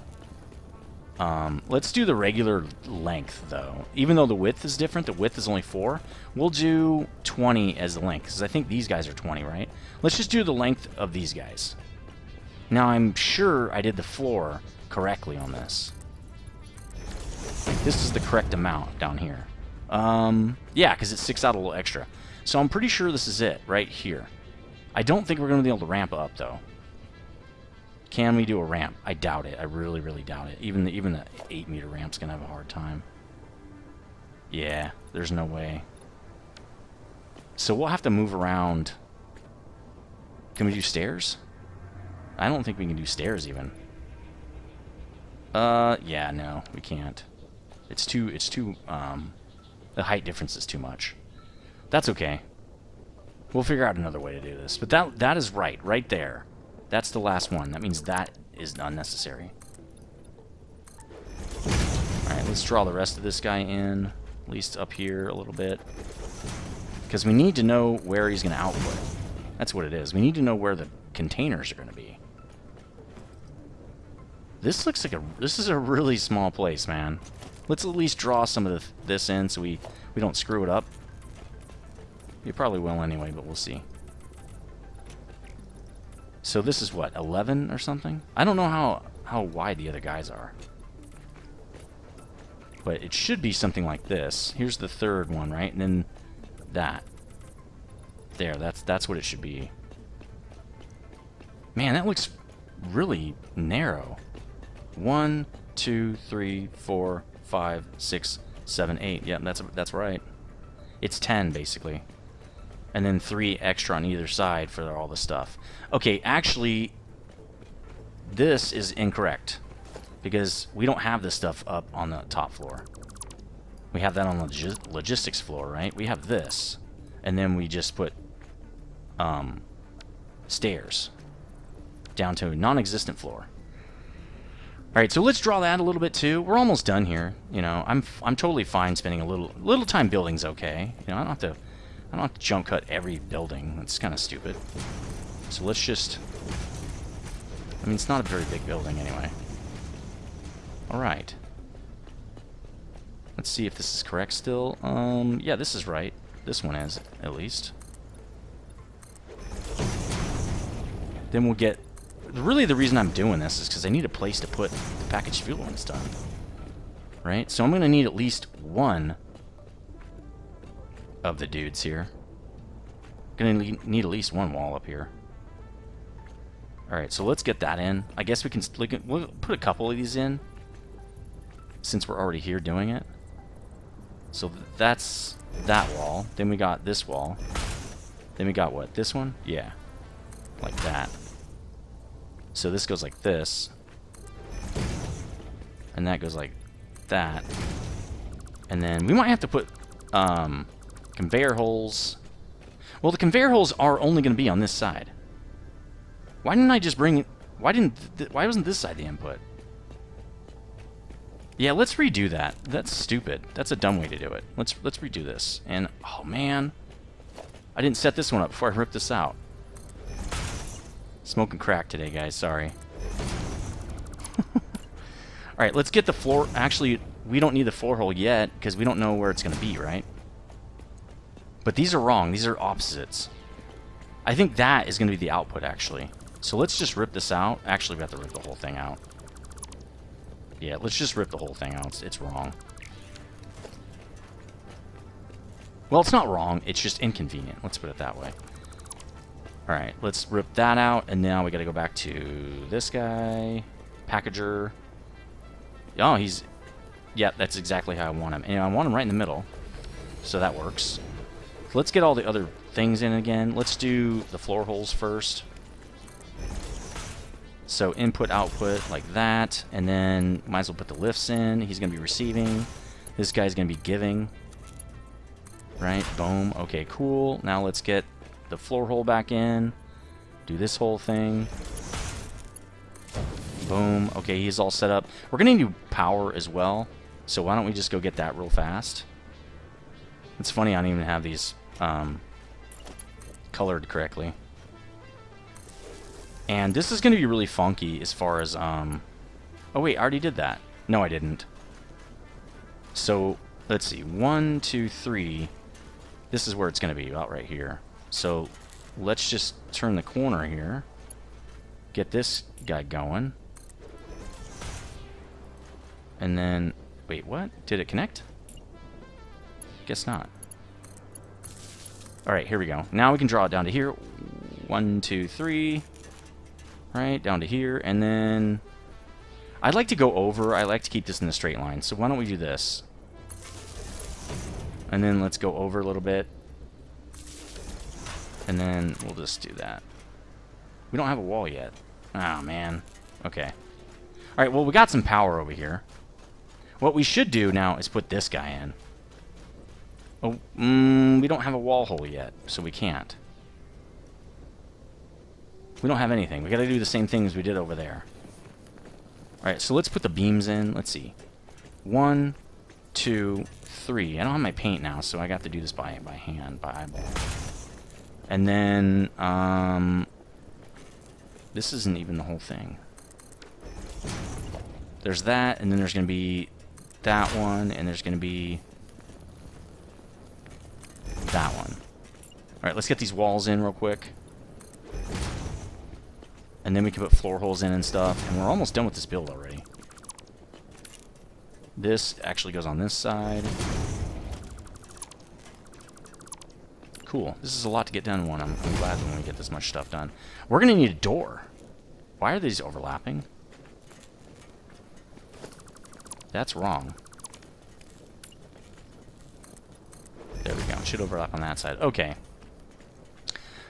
let's do the regular length, though. Even though the width is different, the width is only 4. We'll do 20 as the length, because I think these guys are 20, right? Let's just do the length of these guys. Now, I'm sure I did the floor correctly on this. This is the correct amount down here. Yeah, because it sticks out a little extra. So I'm pretty sure this is it, right here. I don't think we're going to be able to ramp up, though. Can we do a ramp? I doubt it. I really, really doubt it. Even the 8-meter ramp's going to have a hard time. Yeah, there's no way. So we'll have to move around. Can we do stairs? I don't think we can do stairs, even. Yeah, no, we can't. It's too, the height difference is too much. That's okay. We'll figure out another way to do this. But that is right there. That's the last one. That means that is unnecessary. Alright, let's draw the rest of this guy in. At least up here a little bit. Because we need to know where he's going to output. That's what it is. We need to know where the containers are going to be. This looks like this is a really small place, man. Let's at least draw some of this in so we don't screw it up. We probably will anyway, but we'll see. So this is what, 11 or something? I don't know how wide the other guys are. But it should be something like this. Here's the third one, right? And then that. There, that's what it should be. Man, that looks really narrow. 1, 2, 3, 4, 5, 6, 7, 8. Yeah, that's right. It's 10, basically. And then 3 extra on either side for all the stuff. Okay, actually, this is incorrect. Because we don't have this stuff up on the top floor. We have that on the logistics floor, right? We have this. And then we just put stairs down to a non-existent floor. Alright, so let's draw that a little bit too. We're almost done here. You know, I'm totally fine spending a little time building's okay. You know, I don't have to jump cut every building. That's kind of stupid. So let's just... I mean, it's not a very big building anyway. Alright. Let's see if this is correct still. Yeah, this is right. This one is, at least. Then we'll get... Really, the reason I'm doing this is because I need a place to put the packaged fuel when it's done. Right? So I'm going to need at least one of the dudes here. Going to need at least one wall up here. Alright, so let's get that in. I guess we'll put a couple of these in, since we're already here doing it. So that's that wall. Then we got this wall. Then we got what? This one? Yeah. Like that. So this goes like this. And that goes like that. And then we might have to put conveyor holes. Well, the conveyor holes are only going to be on this side. Why didn't I just bring it? Why wasn't this side the input? Yeah, let's redo that. That's stupid. That's a dumb way to do it. Let's redo this. And oh man, I didn't set this one up before I ripped this out. Smoking crack today, guys. Sorry. All right, let's get the floor. Actually, we don't need the floor hole yet because we don't know where it's going to be, right? But these are wrong. These are opposites. I think that is going to be the output, actually. So let's just rip this out. Actually, we have to rip the whole thing out. Yeah, let's just rip the whole thing out. It's wrong. Well, it's not wrong. It's just inconvenient. Let's put it that way. All right, let's rip that out. And now we got to go back to this guy. Packager. Oh, he's... Yeah, that's exactly how I want him. And I want him right in the middle. So that works. So let's get all the other things in again. Let's do the floor holes first. So input, output, like that. And then might as well put the lifts in. He's going to be receiving. This guy's going to be giving. Right? Boom. Okay, cool. Now let's get the floor hole back in. Do this whole thing. Boom. Okay, he's all set up. We're going to need power as well. So why don't we just go get that real fast? It's funny I don't even have these colored correctly. And this is going to be really funky as far as... Oh, wait, I already did that. No, I didn't. So, let's see. 1, 2, 3. This is where it's going to be, about right here. So, let's just turn the corner here. Get this guy going. And then... Wait, what? Did it connect? Guess not. Alright, here we go. Now we can draw it down to here. 1, 2, 3... Right, down to here, and then I'd like to go over. I like to keep this in a straight line, so why don't we do this? And then let's go over a little bit. And then we'll just do that. We don't have a wall yet. Oh, man. Okay. Alright, well, we got some power over here. What we should do now is put this guy in. Oh, we don't have a wall hole yet, so we can't. We don't have anything. We got to do the same thing as we did over there. Alright, so let's put the beams in. Let's see. 1, 2, 3. I don't have my paint now, so I got to do this by hand, by eyeball. And then, this isn't even the whole thing. There's that, and then there's going to be that one, and there's going to be that one. Alright, let's get these walls in real quick. And then we can put floor holes in and stuff. And we're almost done with this build already. This actually goes on this side. Cool. This is a lot to get done in one. I'm glad when we get this much stuff done. We're going to need a door. Why are these overlapping? That's wrong. There we go. It should overlap on that side. Okay.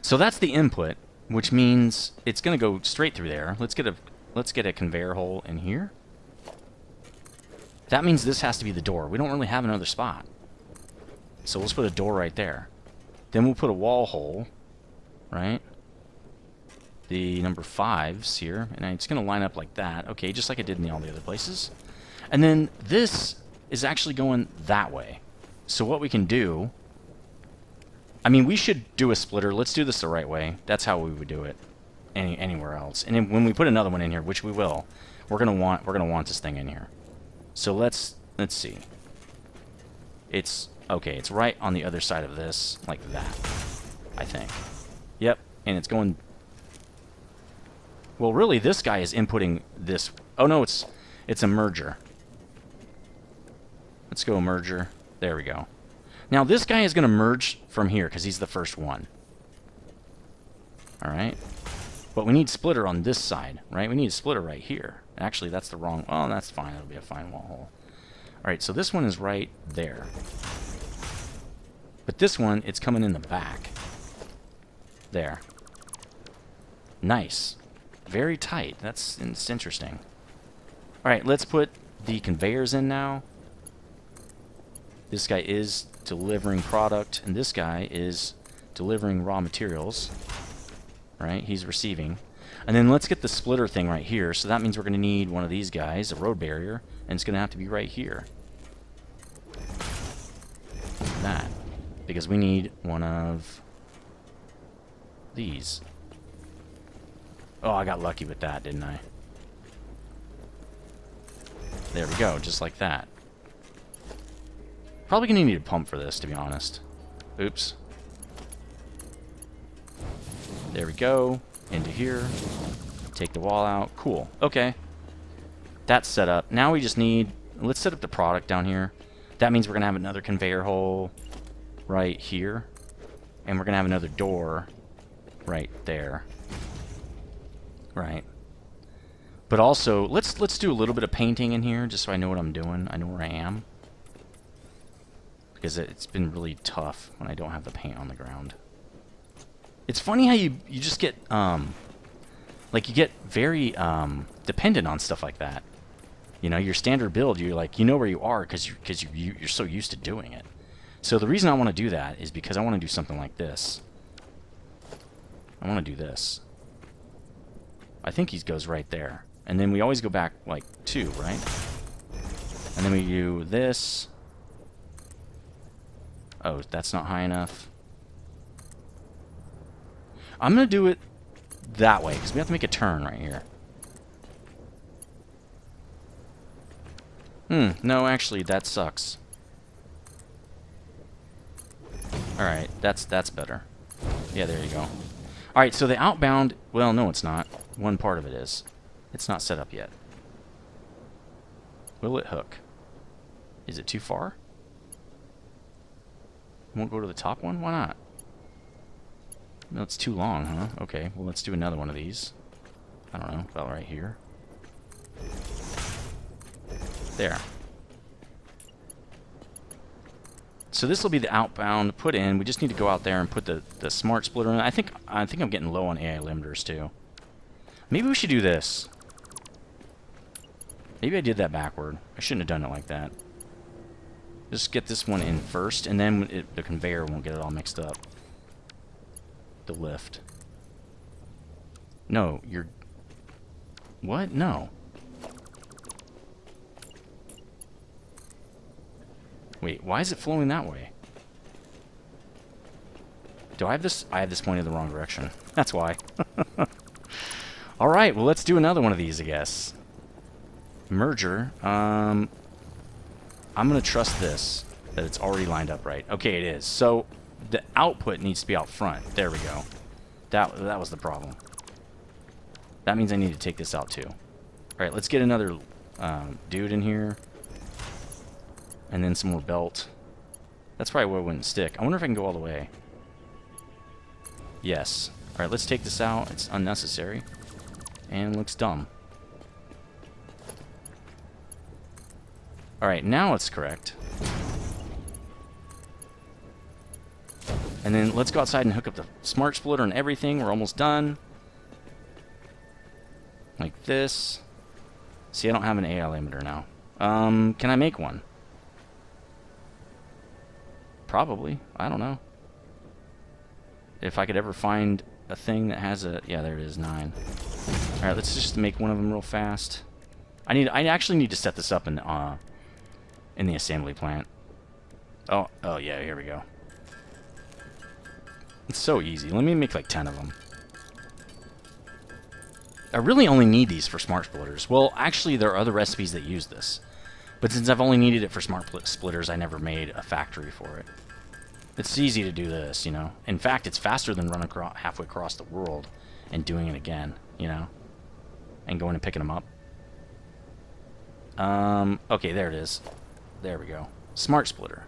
So that's the input. Which means it's going to go straight through there. Let's get a conveyor hole in here. That means this has to be the door. We don't really have another spot. So let's put a door right there. Then we'll put a wall hole, right? The number 5's here, and it's going to line up like that. Okay, just like it did in all the other places. And then this is actually going that way. So what we can do... I mean, we should do a splitter. Let's do this the right way. That's how we would do it anywhere else. And then when we put another one in here, which we will, we're gonna want this thing in here. So let's see. It's okay. It's right on the other side of this, like that. I think. Yep. And it's going. Well, really, this guy is inputting this. Oh no, it's a merger. Let's go merger. There we go. Now, this guy is going to merge from here, because he's the first one. Alright? But we need splitter on this side, right? We need a splitter right here. Actually, that's the wrong... Oh, that's fine. It'll be a fine wall hole. Alright, so this one is right there. But this one, it's coming in the back. There. Nice. Very tight. That's interesting. Alright, let's put the conveyors in now. This guy is delivering product, and this guy is delivering raw materials. Right? He's receiving. And then let's get the splitter thing right here. So that means we're going to need one of these guys, a road barrier, and it's going to have to be right here. That. Because we need one of these. Oh, I got lucky with that, didn't I? There we go, just like that. Probably going to need a pump for this, to be honest. Oops. There we go. Into here. Take the wall out. Cool. Okay. That's set up. Now we just need... Let's set up the product down here. That means we're going to have another conveyor hole right here. And we're going to have another door right there. Right. But also, let's do a little bit of painting in here, just so I know what I'm doing. I know where I am. Because it's been really tough when I don't have the paint on the ground. It's funny how you just get, like, you get very dependent on stuff like that. You know, your standard build, you're like, you know where you are because you're so used to doing it. So the reason I want to do that is because I want to do something like this. I want to do this. I think he goes right there. And then we always go back, like, 2, right? And then we do this. Oh, that's not high enough. I'm going to do it that way, because we have to make a turn right here. No, actually, that sucks. Alright, that's better. Yeah, there you go. Alright, so the outbound... Well, no, it's not. One part of it is. It's not set up yet. Will it hook? Is it too far? Won't go to the top one? Why not? No, it's too long, huh? Okay, well, let's do another one of these. I don't know, about right here. There. So this will be the outbound put in. We just need to go out there and put the smart splitter in. I think I'm getting low on AI limiters too. Maybe we should do this. Maybe I did that backward. I shouldn't have done it like that. Just get this one in first, and then the conveyor won't get it all mixed up. The lift. No, you're... What? No. Wait, why is it flowing that way? Do I have this? I have this pointed the wrong direction. That's why. Alright, well, let's do another one of these, I guess. Merger. I'm going to trust this, that it's already lined up right. Okay, it is. So, the output needs to be out front. There we go. That was the problem. That means I need to take this out, too. Alright, let's get another dude in here. And then some more belt. That's probably where it wouldn't stick. I wonder if I can go all the way. Yes. Alright, let's take this out. It's unnecessary. And looks dumb. Alright, now it's correct. And then let's go outside and hook up the smart splitter and everything. We're almost done. Like this. See, I don't have an AI limiter now. Can I make one? Probably. I don't know. If I could ever find a thing that has a... Yeah, there it is, 9. Alright, let's just make one of them real fast. I actually need to set this up in the assembly plant. Oh yeah, here we go. It's so easy. Let me make like 10 of them. I really only need these for smart splitters. Well, actually, there are other recipes that use this. But since I've only needed it for smart splitters, I never made a factory for it. It's easy to do this, you know. In fact, it's faster than running halfway across the world and doing it again, you know. And going and picking them up. Okay, there it is. There we go. Smart splitter.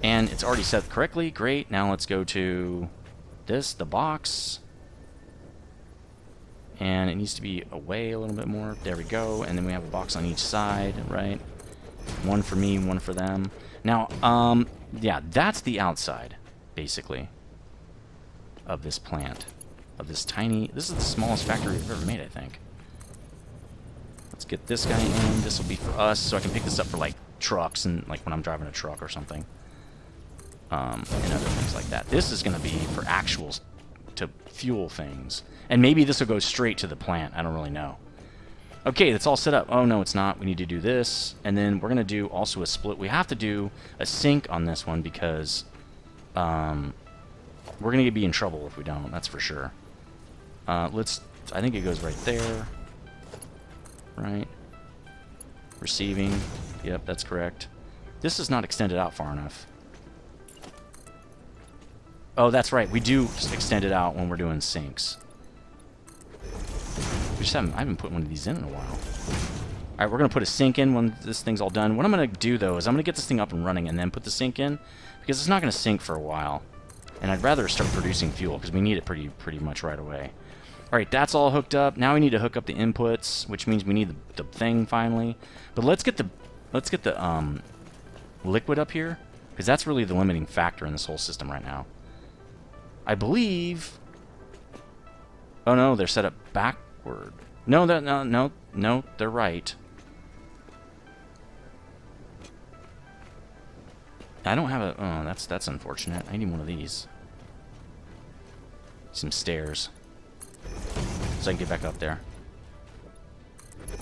And it's already set correctly. Great. Now let's go to this, the box. And it needs to be away a little bit more. There we go. And then we have a box on each side, right? One for me, one for them. Now, yeah, that's the outside, basically, of this plant. Of this tiny... This is the smallest factory we've ever made, I think. Let's get this guy in. This will be for us, so I can pick this up for, like, trucks and, like, when I'm driving a truck or something. And other things like that. This is going to be for actuals to fuel things. And maybe this will go straight to the plant. I don't really know. Okay, that's all set up. Oh, no, it's not. We need to do this. And then we're going to do also a split. We have to do a sink on this one because we're going to be in trouble if we don't. That's for sure. I think it goes right there. Right. Receiving. Yep, that's correct. This is not extended out far enough. Oh, that's right. We do extend it out when we're doing sinks. I haven't put one of these in a while. Alright, we're going to put a sink in when this thing's all done. What I'm going to do, though, is I'm going to get this thing up and running and then put the sink in. Because it's not going to sink for a while. And I'd rather start producing fuel because we need it pretty much right away. Alright, that's all hooked up. Now we need to hook up the inputs, which means we need the thing finally. But let's get the liquid up here. Because that's really the limiting factor in this whole system right now. I believe... Oh, no, they're set up backward. No, no, they're right. I don't have a... Oh, that's unfortunate. I need one of these. Some stairs. So I can get back up there.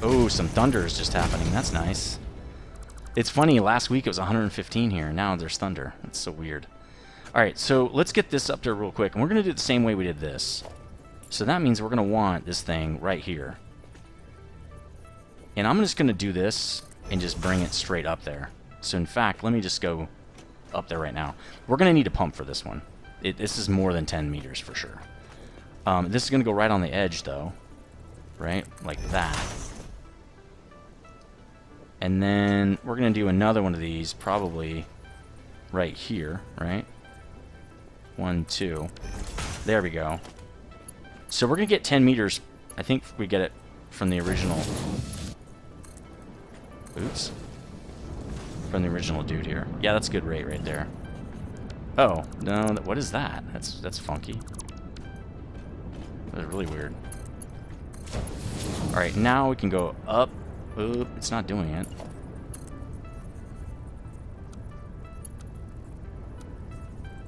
Oh, some thunder is just happening. That's nice. It's funny, last week it was 115 here. Now there's thunder. That's so weird. Alright, so let's get this up there real quick. And we're going to do it the same way we did this. So that means we're going to want this thing right here. And I'm just going to do this and just bring it straight up there. So in fact, let me just go up there right now. We're going to need a pump for this one. This is more than 10 meters for sure. This is going to go right on the edge though. Right? Like that. And then we're going to do another one of these probably right here. Right? 1, 2. There we go. So we're going to get 10 meters. I think we get it from the original... Oops. From the original dude here. Yeah, that's a good rate right there. Oh, no, what is that? That's funky. That's really weird. Alright, now we can go up. Oop, it's not doing it.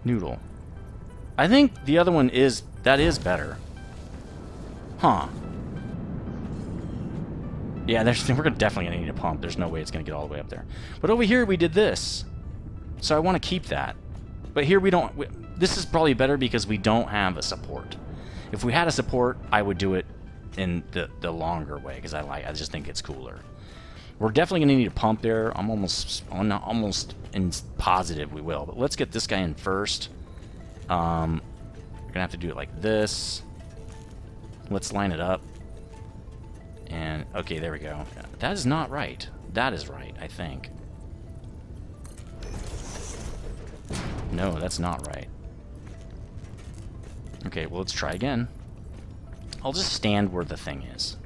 Noodle. I think the other one is... That is better. Huh. Yeah, we're definitely going to need a pump. There's no way it's going to get all the way up there. But over here, we did this. So I want to keep that. But here we don't... this is probably better because we don't have a support. If we had a support, I would do it in the longer way because I just think it's cooler. We're definitely going to need a pump there. I'm almost positive we will. But let's get this guy in first. We're going to have to do it like this. Let's line it up. And, okay, there we go. That is not right. That is right, I think. No, that's not right. Okay, well, let's try again. I'll just stand where the thing is.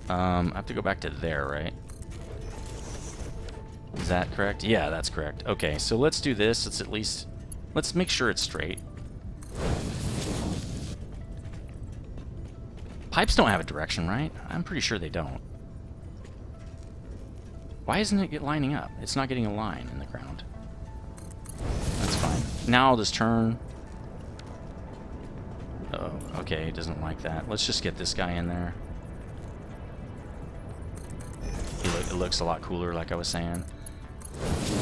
I have to go back to there, right? Is that correct? Yeah, that's correct. Okay, so let's do this. Let's at least... Let's make sure it's straight. Pipes don't have a direction, right? I'm pretty sure they don't. Why isn't it lining up? It's not getting a line in the ground. That's fine. Now I'll just turn. Oh, okay, it doesn't like that. Let's just get this guy in there. It looks a lot cooler, like I was saying.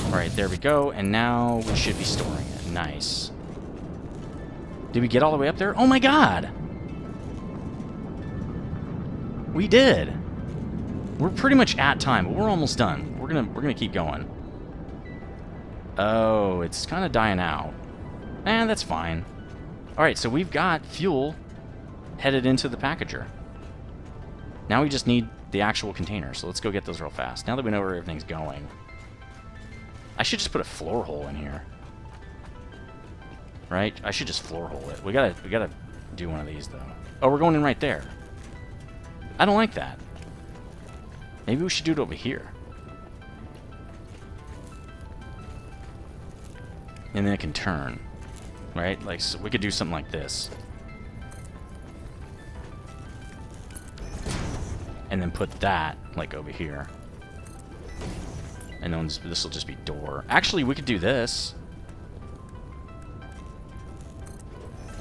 Alright, there we go, and now we should be storing it. Nice. Did we get all the way up there? Oh my god! We did! We're pretty much at time, but we're almost done. We're gonna keep going. Oh, it's kind of dying out. And that's fine. Alright, so we've got fuel headed into the packager. Now we just need the actual container, so let's go get those real fast. Now that we know where everything's going. I should just put a floor hole in here. Right? I should just floor hole it. We gotta do one of these, though. Oh, we're going in right there. I don't like that. Maybe we should do it over here. And then it can turn. Right? Like, so we could do something like this. and then put that, like, over here. And then this will just be door. Actually, we could do this.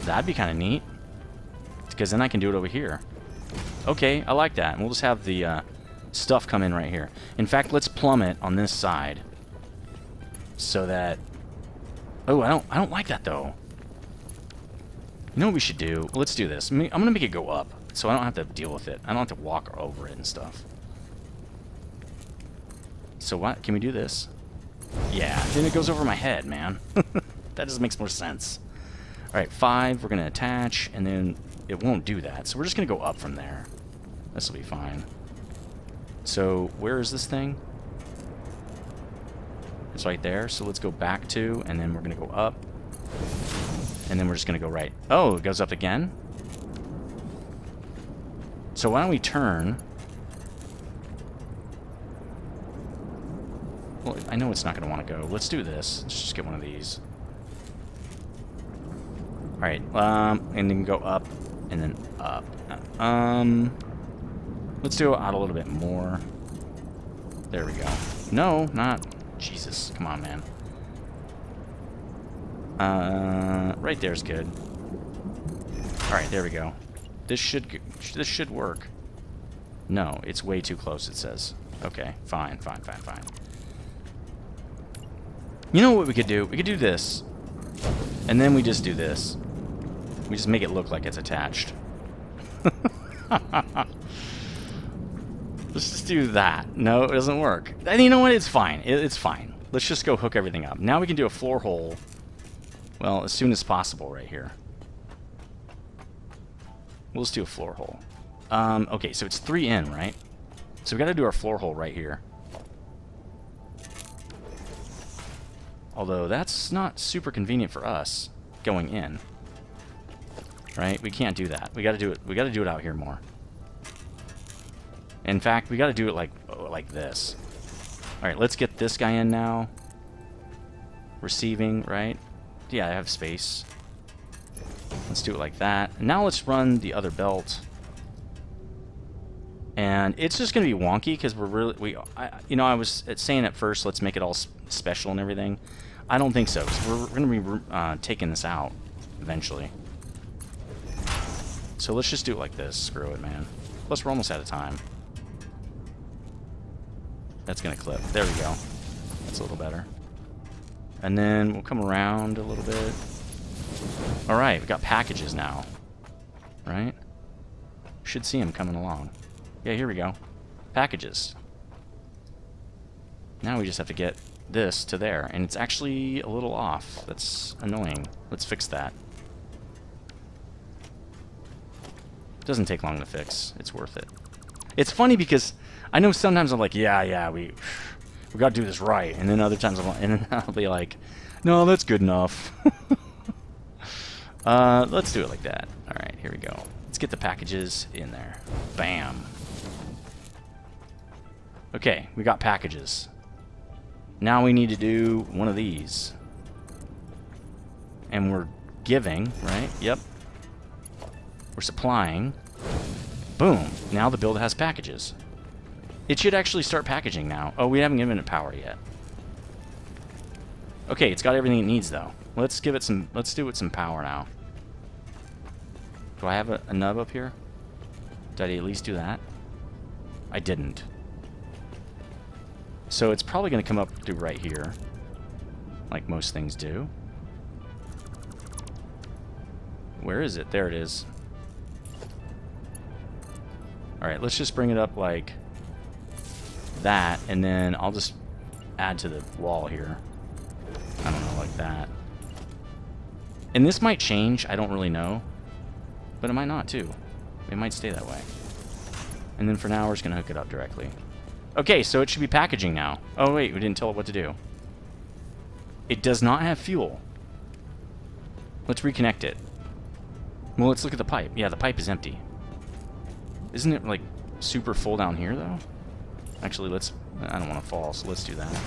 That'd be kind of neat. Because then I can do it over here. Okay, I like that. And we'll just have the stuff come in right here. In fact, let's plumb it on this side. So that... Oh, I don't like that, though. You know what we should do? Let's do this. I'm going to make it go up. So I don't have to deal with it. I don't have to walk over it and stuff. So what? Can we do this? Yeah, then it goes over my head, man. That just makes more sense. Alright, 5, we're going to attach, and then it won't do that. So we're just going to go up from there. This will be fine. So where is this thing? It's right there. So let's go back to, and then we're going to go up. And then we're just going to go right. Oh, it goes up again? So why don't we turn... Well, I know it's not going to want to go. Let's do this. Let's just get one of these. Alright, and then go up, and then up. Let's do it out a little bit more. There we go. No, not... Jesus, come on, man. Right there's good. Alright, there we go. This should work. No, it's way too close, it says. Okay, fine. You know what we could do? We could do this. And then we just do this. We just make it look like it's attached. Let's just do that. No, it doesn't work. And you know what? It's fine. It's fine. Let's just go hook everything up. Now we can do a floor hole. Well, as soon as possible right here. We'll just do a floor hole. Okay, so it's 3 in, right? So we got to do our floor hole right here. Although that's not super convenient for us going in. Right? We can't do that. We got to do it. We got to do it out here more. In fact, we got to do it like this. All right, let's get this guy in now. Receiving, right? Yeah, I have space. Let's do it like that. And now let's run the other belt. And it's just going to be wonky because we're really... I was saying at first, let's make it all special and everything. I don't think so, because we're going to be taking this out eventually. So let's just do it like this. Screw it, man. Plus, we're almost out of time. That's going to clip. There we go. That's a little better. And then we'll come around a little bit. Alright, we've got packages now. Right? Should see them coming along. Yeah, here we go. Packages. Now we just have to get this to there. And it's actually a little off. That's annoying. Let's fix that. It doesn't take long to fix. It's worth it. It's funny because I know sometimes I'm like, yeah, we got to do this right. And then other times I'll be like, no, that's good enough. Let's do it like that. All right, here we go. Let's get the packages in there. Bam. Okay, we got packages. Now we need to do one of these. And we're giving, right? Yep. We're supplying. Boom. Now the build has packages. It should actually start packaging now. Oh, we haven't given it power yet. Okay, it's got everything it needs though. Let's do it with some power now. Do I have a nub up here? Did I at least do that? I didn't. So it's probably going to come up to right here, like most things do. Where is it? There it is. Alright, let's just bring it up like that, and then I'll just add to the wall here. I don't know, like that. And this might change, I don't really know. But it might not, too. It might stay that way. And then for now, we're just going to hook it up directly. Okay, so it should be packaging now. Oh, wait, we didn't tell it what to do. It does not have fuel. Let's reconnect it. Well, let's look at the pipe. Yeah, the pipe is empty. Isn't it, like, super full down here, though? Actually, let's... I don't want to fall, so let's do that.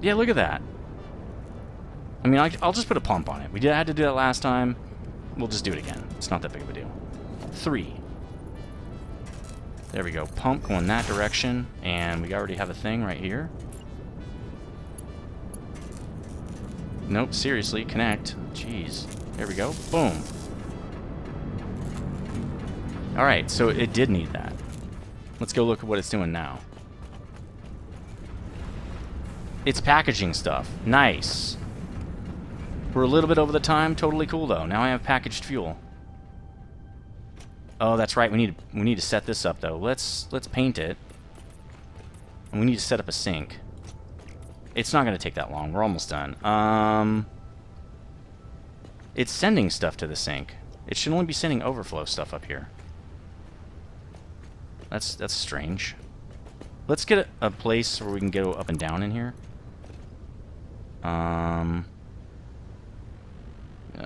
Yeah, look at that. I mean, I'll just put a pump on it. We had to do that last time. We'll just do it again. It's not that big of a deal. 3. There we go. Pump going that direction, and we already have a thing right here. Nope, seriously, connect. Jeez. There we go. Boom. Alright, so it did need that. Let's go look at what it's doing now. It's packaging stuff. Nice. We're a little bit over the time. Totally cool, though. Now I have packaged fuel. Oh, that's right. We need to set this up, though. Let's paint it. And we need to set up a sink. It's not going to take that long. We're almost done. It's sending stuff to the sink. It should only be sending overflow stuff up here. That's strange. Let's get a place where we can go up and down in here.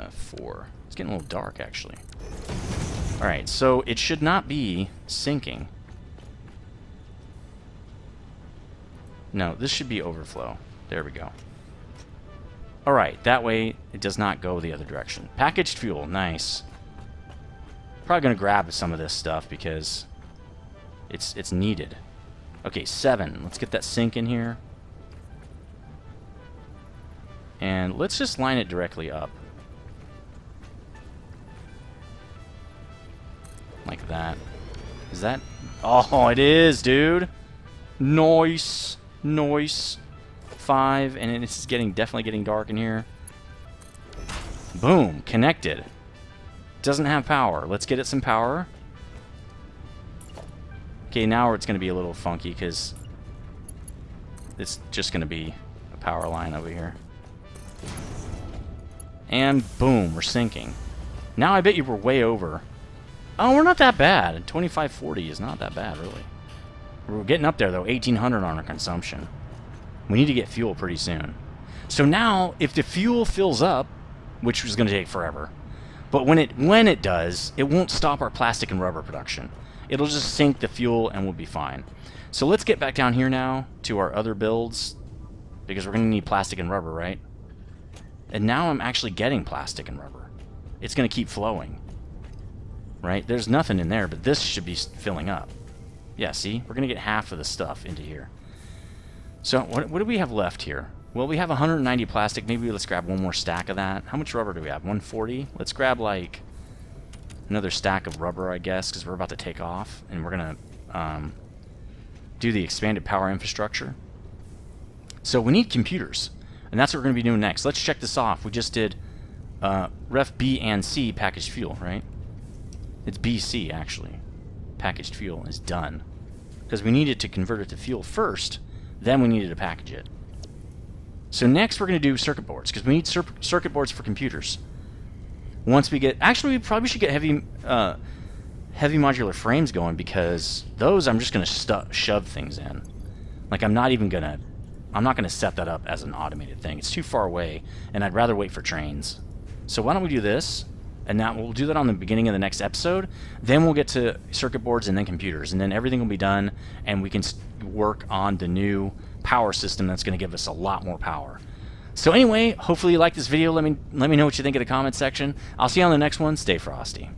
4. It's getting a little dark, actually. Alright, so it should not be sinking. No, this should be overflow. There we go. Alright, that way it does not go the other direction. Packaged fuel, nice. Probably going to grab some of this stuff because it's needed. Okay, 7. Let's get that sink in here. And let's just line it directly up. Like that. Is that... Oh, it is, dude! Nice! Nice. 5, and it's definitely getting dark in here. Boom! Connected. Doesn't have power. Let's get it some power. Okay, now it's going to be a little funky because it's just going to be a power line over here. And boom, we're sinking. Now I bet you we're way over. Oh, we're not that bad. 2540 is not that bad, really. We're getting up there, though. 1800 on our consumption. We need to get fuel pretty soon. So now, if the fuel fills up, which is going to take forever, but when it does, it won't stop our plastic and rubber production. It'll just sink the fuel and we'll be fine. So let's get back down here now to our other builds, because we're going to need plastic and rubber, right? And now I'm actually getting plastic and rubber. It's going to keep flowing. Right? There's nothing in there, but this should be filling up. Yeah, see? We're going to get half of the stuff into here. So, what do we have left here? Well, we have 190 plastic. Maybe let's grab one more stack of that. How much rubber do we have? 140? Let's grab, like, another stack of rubber, I guess, because we're about to take off. And we're going to do the expanded power infrastructure. So, we need computers. And that's what we're going to be doing next. Let's check this off. We just did Ref B and C, packaged fuel, right? It's BC, actually. Packaged fuel is done. Because we needed to convert it to fuel first, then we needed to package it. So next we're going to do circuit boards, because we need circuit boards for computers. Once we get... Actually, we probably should get heavy modular frames going, because those I'm just going to shove things in. Like, I'm not going to set that up as an automated thing. It's too far away, and I'd rather wait for trains. So why don't we do this? And now we'll do that on the beginning of the next episode. Then we'll get to circuit boards and then computers. And then everything will be done, and we can work on the new power system that's going to give us a lot more power. So anyway, hopefully you like this video. Let me know what you think in the comments section. I'll see you on the next one. Stay frosty.